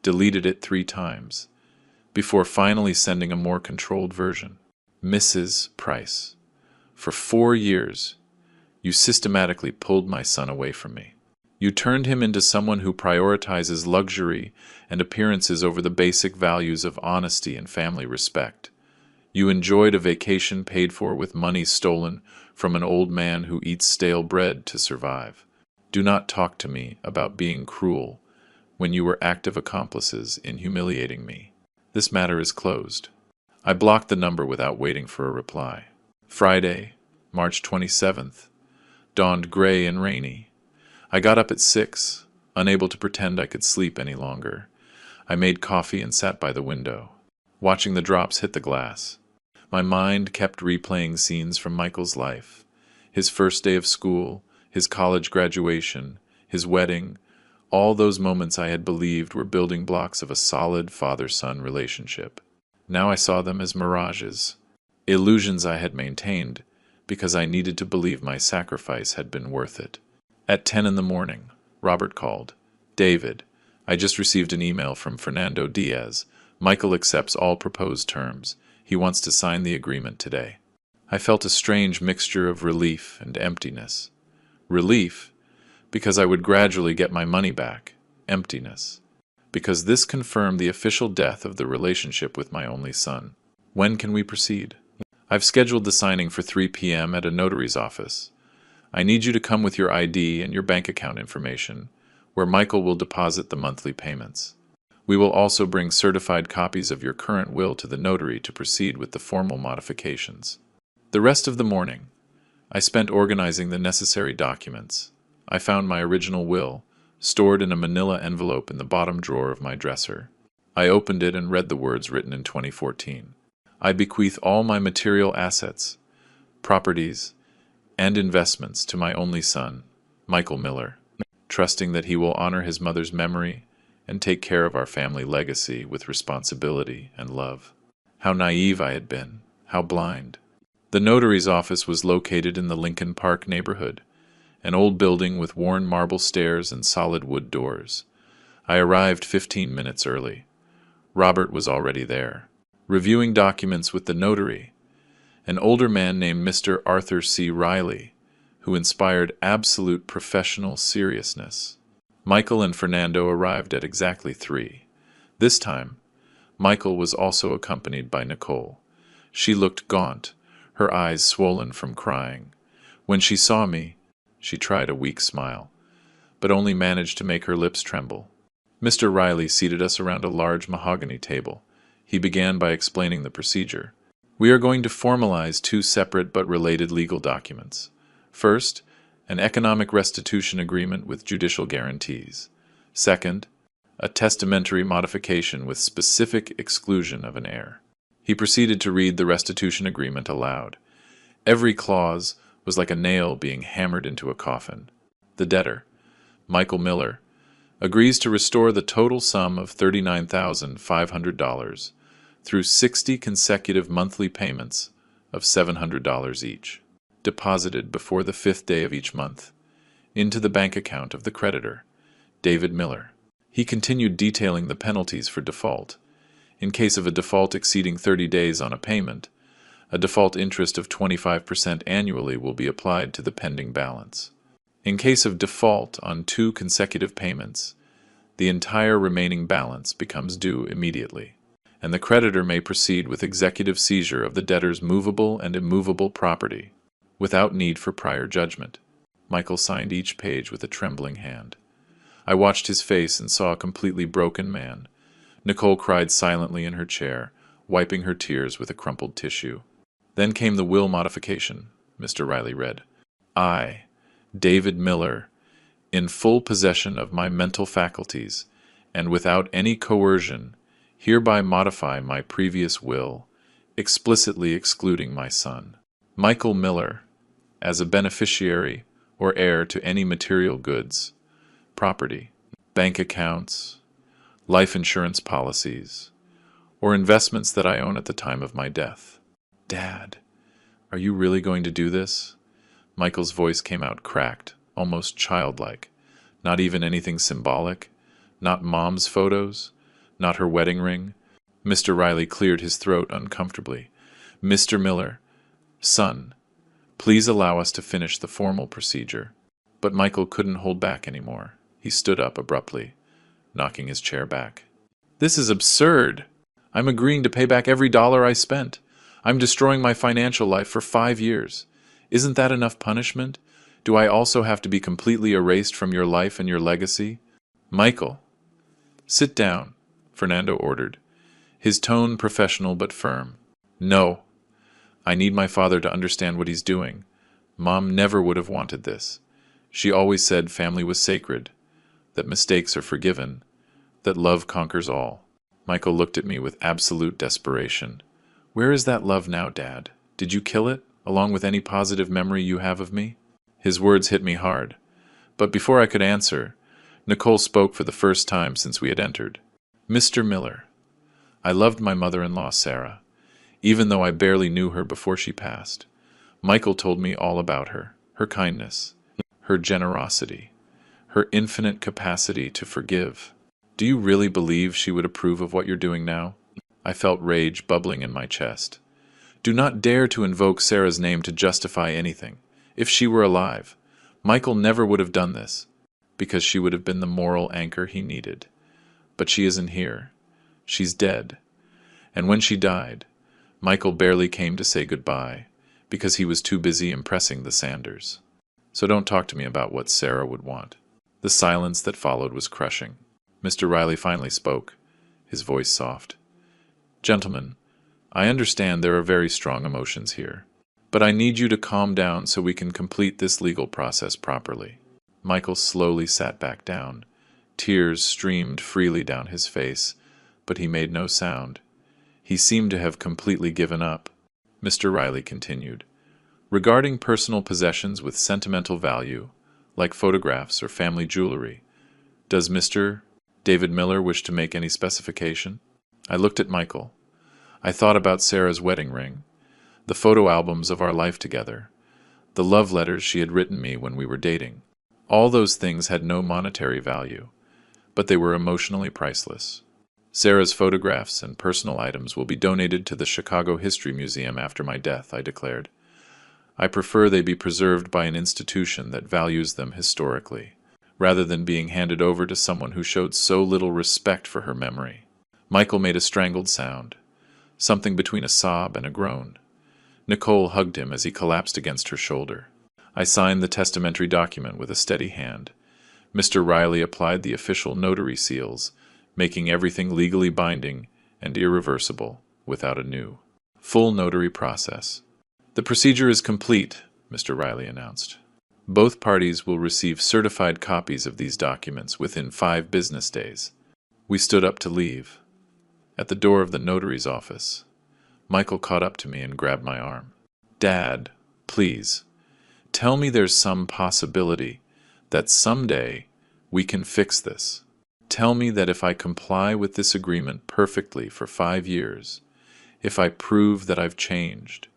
deleted it 3 times, before finally sending a more controlled version. "Mrs. Price, for 4 years, you systematically pulled my son away from me. You turned him into someone who prioritizes luxury and appearances over the basic values of honesty and family respect. You enjoyed a vacation paid for with money stolen from an old man who eats stale bread to survive. Do not talk to me about being cruel when you were active accomplices in humiliating me. This matter is closed." I blocked the number without waiting for a reply. Friday, March 27th, dawned gray and rainy. I got up at 6, unable to pretend I could sleep any longer. I made coffee and sat by the window, watching the drops hit the glass. My mind kept replaying scenes from Michael's life. His first day of school, his college graduation, his wedding, all those moments I had believed were building blocks of a solid father-son relationship. Now I saw them as mirages, illusions I had maintained because I needed to believe my sacrifice had been worth it. At 10 in the morning, Robert called. "David, I just received an email from Fernando Diaz. Michael accepts all proposed terms. He wants to sign the agreement today." I felt a strange mixture of relief and emptiness. Relief, because I would gradually get my money back. Emptiness, because this confirmed the official death of the relationship with my only son. "When can we proceed?" "I've scheduled the signing for 3 p.m. at a notary's office. I need you to come with your ID and your bank account information, where Michael will deposit the monthly payments. We will also bring certified copies of your current will to the notary to proceed with the formal modifications." The rest of the morning, I spent organizing the necessary documents. I found my original will, stored in a manila envelope in the bottom drawer of my dresser. I opened it and read the words written in 2014. "I bequeath all my material assets, properties, and investments to my only son, Michael Miller, trusting that he will honor his mother's memory and take care of our family legacy with responsibility and love." How naive I had been, how blind. The notary's office was located in the Lincoln Park neighborhood, an old building with worn marble stairs and solid wood doors. I arrived 15 minutes early. Robert was already there, reviewing documents with the notary, an older man named Mr. Arthur C. Riley, who inspired absolute professional seriousness. Michael and Fernando arrived at exactly 3. This time, Michael was also accompanied by Nicole. She looked gaunt, her eyes swollen from crying. When she saw me, she tried a weak smile, but only managed to make her lips tremble. Mr. Riley seated us around a large mahogany table. He began by explaining the procedure. "We are going to formalize 2 separate but related legal documents. First, an economic restitution agreement with judicial guarantees. Second, a testamentary modification with specific exclusion of an heir." He proceeded to read the restitution agreement aloud. Every clause was like a nail being hammered into a coffin. The debtor, Michael Miller, agrees to restore the total sum of $39,500 through 60 consecutive monthly payments of $700 each, deposited before the 5th day of each month, into the bank account of the creditor, David Miller. He continued detailing the penalties for default. In case of a default exceeding 30 days on a payment, a default interest of 25% annually will be applied to the pending balance. In case of default on 2 consecutive payments, the entire remaining balance becomes due immediately, and the creditor may proceed with executive seizure of the debtor's movable and immovable property without need for prior judgment. Michael signed each page with a trembling hand. I watched his face and saw a completely broken man. Nicole cried silently in her chair, wiping her tears with a crumpled tissue. Then came the will modification, Mr. Riley read. "I, David Miller, in full possession of my mental faculties, and without any coercion, hereby modify my previous will, explicitly excluding my son, Michael Miller, as a beneficiary or heir to any material goods, property, bank accounts, life insurance policies, or investments that I own at the time of my death." "Dad, are you really going to do this?" Michael's voice came out cracked, almost childlike. Not even anything symbolic? Not Mom's photos? Not her wedding ring? Mr. Riley cleared his throat uncomfortably. "Mr. Miller, son, please allow us to finish the formal procedure." But Michael couldn't hold back anymore. He stood up abruptly, knocking his chair back. "This is absurd. I'm agreeing to pay back every dollar I spent. I'm destroying my financial life for 5 years. Isn't that enough punishment? Do I also have to be completely erased from your life and your legacy?" "Michael, sit down," Fernando ordered, his tone professional but firm. "No. I need my father to understand what he's doing. Mom never would have wanted this. She always said family was sacred, that mistakes are forgiven, that love conquers all." Michael looked at me with absolute desperation. Where is that love now, Dad? Did you kill it, along with any positive memory you have of me? His words hit me hard, but before I could answer, Nicole spoke for the first time since we had entered. Mr. Miller, I loved my mother-in-law, Sarah, even though I barely knew her before she passed. Michael told me all about her, her kindness, her generosity, her infinite capacity to forgive. Do you really believe she would approve of what you're doing now? I felt rage bubbling in my chest. Do not dare to invoke Sarah's name to justify anything. If she were alive, Michael never would have done this, because she would have been the moral anchor he needed. But she isn't here. She's dead. And when she died, Michael barely came to say goodbye, because he was too busy impressing the Sanders. So don't talk to me about what Sarah would want. The silence that followed was crushing. Mr. Riley finally spoke, his voice soft. Gentlemen, I understand there are very strong emotions here, but I need you to calm down so we can complete this legal process properly. Michael slowly sat back down. Tears streamed freely down his face, but he made no sound. He seemed to have completely given up. Mr. Riley continued. Regarding personal possessions with sentimental value, like photographs or family jewelry, does Mr. David Miller wish to make any specification? I looked at Michael. I thought about Sarah's wedding ring, the photo albums of our life together, the love letters she had written me when we were dating. All those things had no monetary value, but they were emotionally priceless. Sarah's photographs and personal items will be donated to the Chicago History Museum after my death, I declared. I prefer they be preserved by an institution that values them historically, rather than being handed over to someone who showed so little respect for her memory. Michael made a strangled sound, something between a sob and a groan. Nicole hugged him as he collapsed against her shoulder. I signed the testamentary document with a steady hand. Mr. Riley applied the official notary seals, making everything legally binding and irreversible without a new, full notary process. The procedure is complete, Mr. Riley announced. Both parties will receive certified copies of these documents within 5 business days. We stood up to leave. At the door of the notary's office, Michael caught up to me and grabbed my arm. Dad, please, tell me there's some possibility that someday we can fix this. Tell me that if I comply with this agreement perfectly for 5 years, if I prove that I've changed,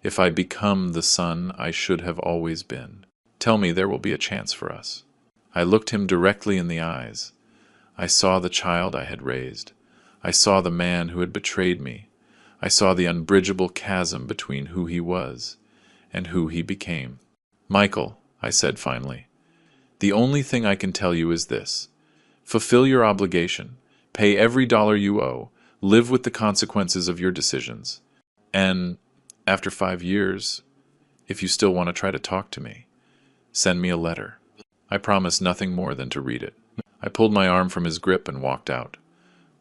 if I become the son I should have always been, tell me there will be a chance for us. I looked him directly in the eyes. I saw the child I had raised. I saw the man who had betrayed me. I saw the unbridgeable chasm between who he was and who he became. Michael, I said finally, the only thing I can tell you is this. Fulfill your obligation, pay every dollar you owe, live with the consequences of your decisions. And after 5 years, if you still want to try to talk to me, send me a letter. I promised nothing more than to read it. I pulled my arm from his grip and walked out,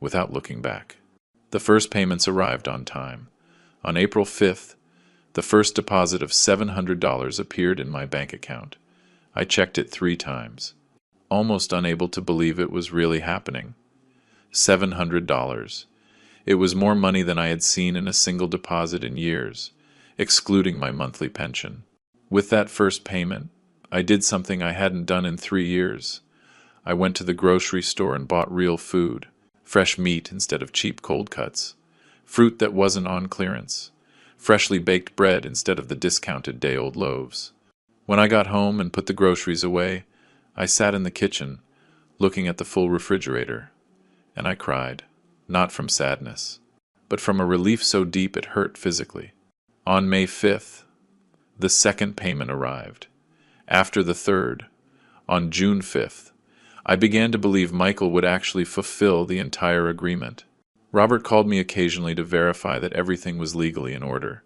without looking back. The first payments arrived on time. On April 5th, the first deposit of $700 appeared in my bank account. I checked it 3 times, almost unable to believe it was really happening. $700. It was more money than I had seen in a single deposit in years, excluding my monthly pension. With that first payment, I did something I hadn't done in 3 years. I went to the grocery store and bought real food, fresh meat instead of cheap cold cuts, fruit that wasn't on clearance, freshly baked bread instead of the discounted day-old loaves. When I got home and put the groceries away, I sat in the kitchen, looking at the full refrigerator, and I cried, not from sadness, but from a relief so deep it hurt physically. On May 5th, the second payment arrived. After the third, on June 5th, I began to believe Michael would actually fulfill the entire agreement. Robert called me occasionally to verify that everything was legally in order.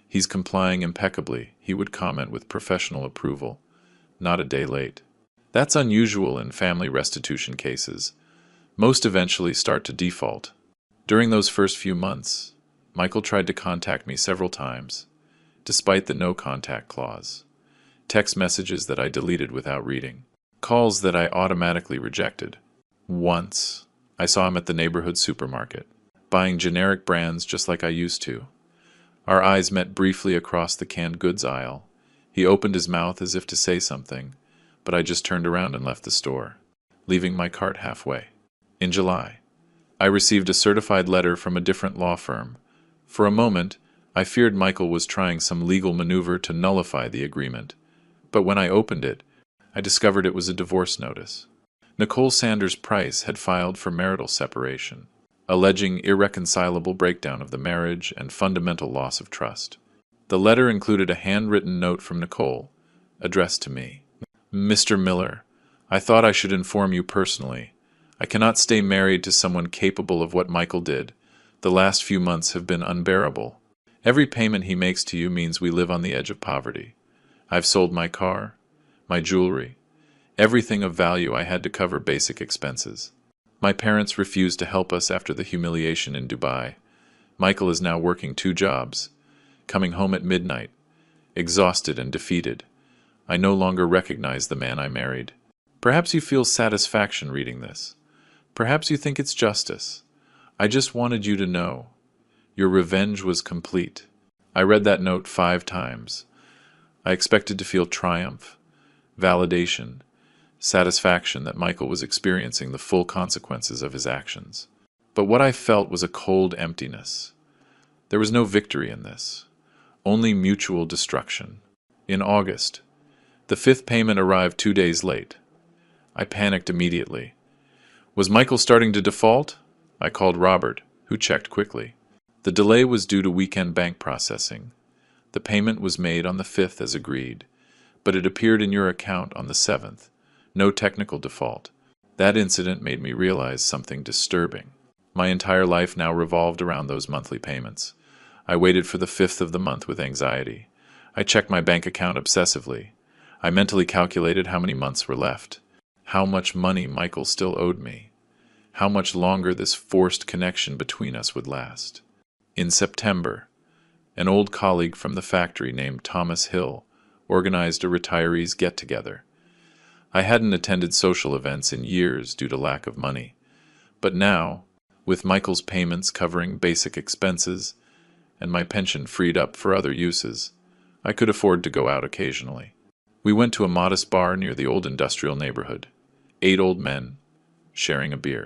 He's complying impeccably, he would comment with professional approval. Not a day late. That's unusual in family restitution cases. Most eventually start to default. During those first few months, Michael tried to contact me several times, despite the no-contact clause. Text messages that I deleted without reading. Calls that I automatically rejected. Once, I saw him at the neighborhood supermarket, buying generic brands just like I used to. Our eyes met briefly across the canned goods aisle. He opened his mouth as if to say something, but I just turned around and left the store, leaving my cart halfway. In July, I received a certified letter from a different law firm. For a moment, I feared Michael was trying some legal maneuver to nullify the agreement, but when I opened it, I discovered it was a divorce notice. Nicole Sanders Price had filed for marital separation, alleging irreconcilable breakdown of the marriage and fundamental loss of trust. The letter included a handwritten note from Nicole, addressed to me. Mr. Miller, I thought I should inform you personally. I cannot stay married to someone capable of what Michael did. The last few months have been unbearable. Every payment he makes to you means we live on the edge of poverty. I've sold my car, my jewelry, everything of value. I had to cover basic expenses. My parents refused to help us after the humiliation in Dubai. Michael is now working 2 jobs, coming home at midnight, exhausted and defeated. I no longer recognize the man I married. Perhaps you feel satisfaction reading this. Perhaps you think it's justice. I just wanted you to know. Your revenge was complete. I read that note 5 times. I expected to feel triumph, validation, satisfaction that Michael was experiencing the full consequences of his actions. But what I felt was a cold emptiness. There was no victory in this, only mutual destruction. In August, the 5th payment arrived 2 days late. I panicked immediately. Was Michael starting to default? I called Robert, who checked quickly. The delay was due to weekend bank processing. The payment was made on the 5th as agreed, but it appeared in your account on the 7th. No technical default. That incident made me realize something disturbing. My entire life now revolved around those monthly payments. I waited for the 5th of the month with anxiety. I checked my bank account obsessively. I mentally calculated how many months were left, how much money Michael still owed me, how much longer this forced connection between us would last. In September, an old colleague from the factory named Thomas Hill organized a retirees get-together. I hadn't attended social events in years due to lack of money, but now, with Michael's payments covering basic expenses and my pension freed up for other uses, I could afford to go out occasionally. We went to a modest bar near the old industrial neighborhood. 8 old men, sharing a beer.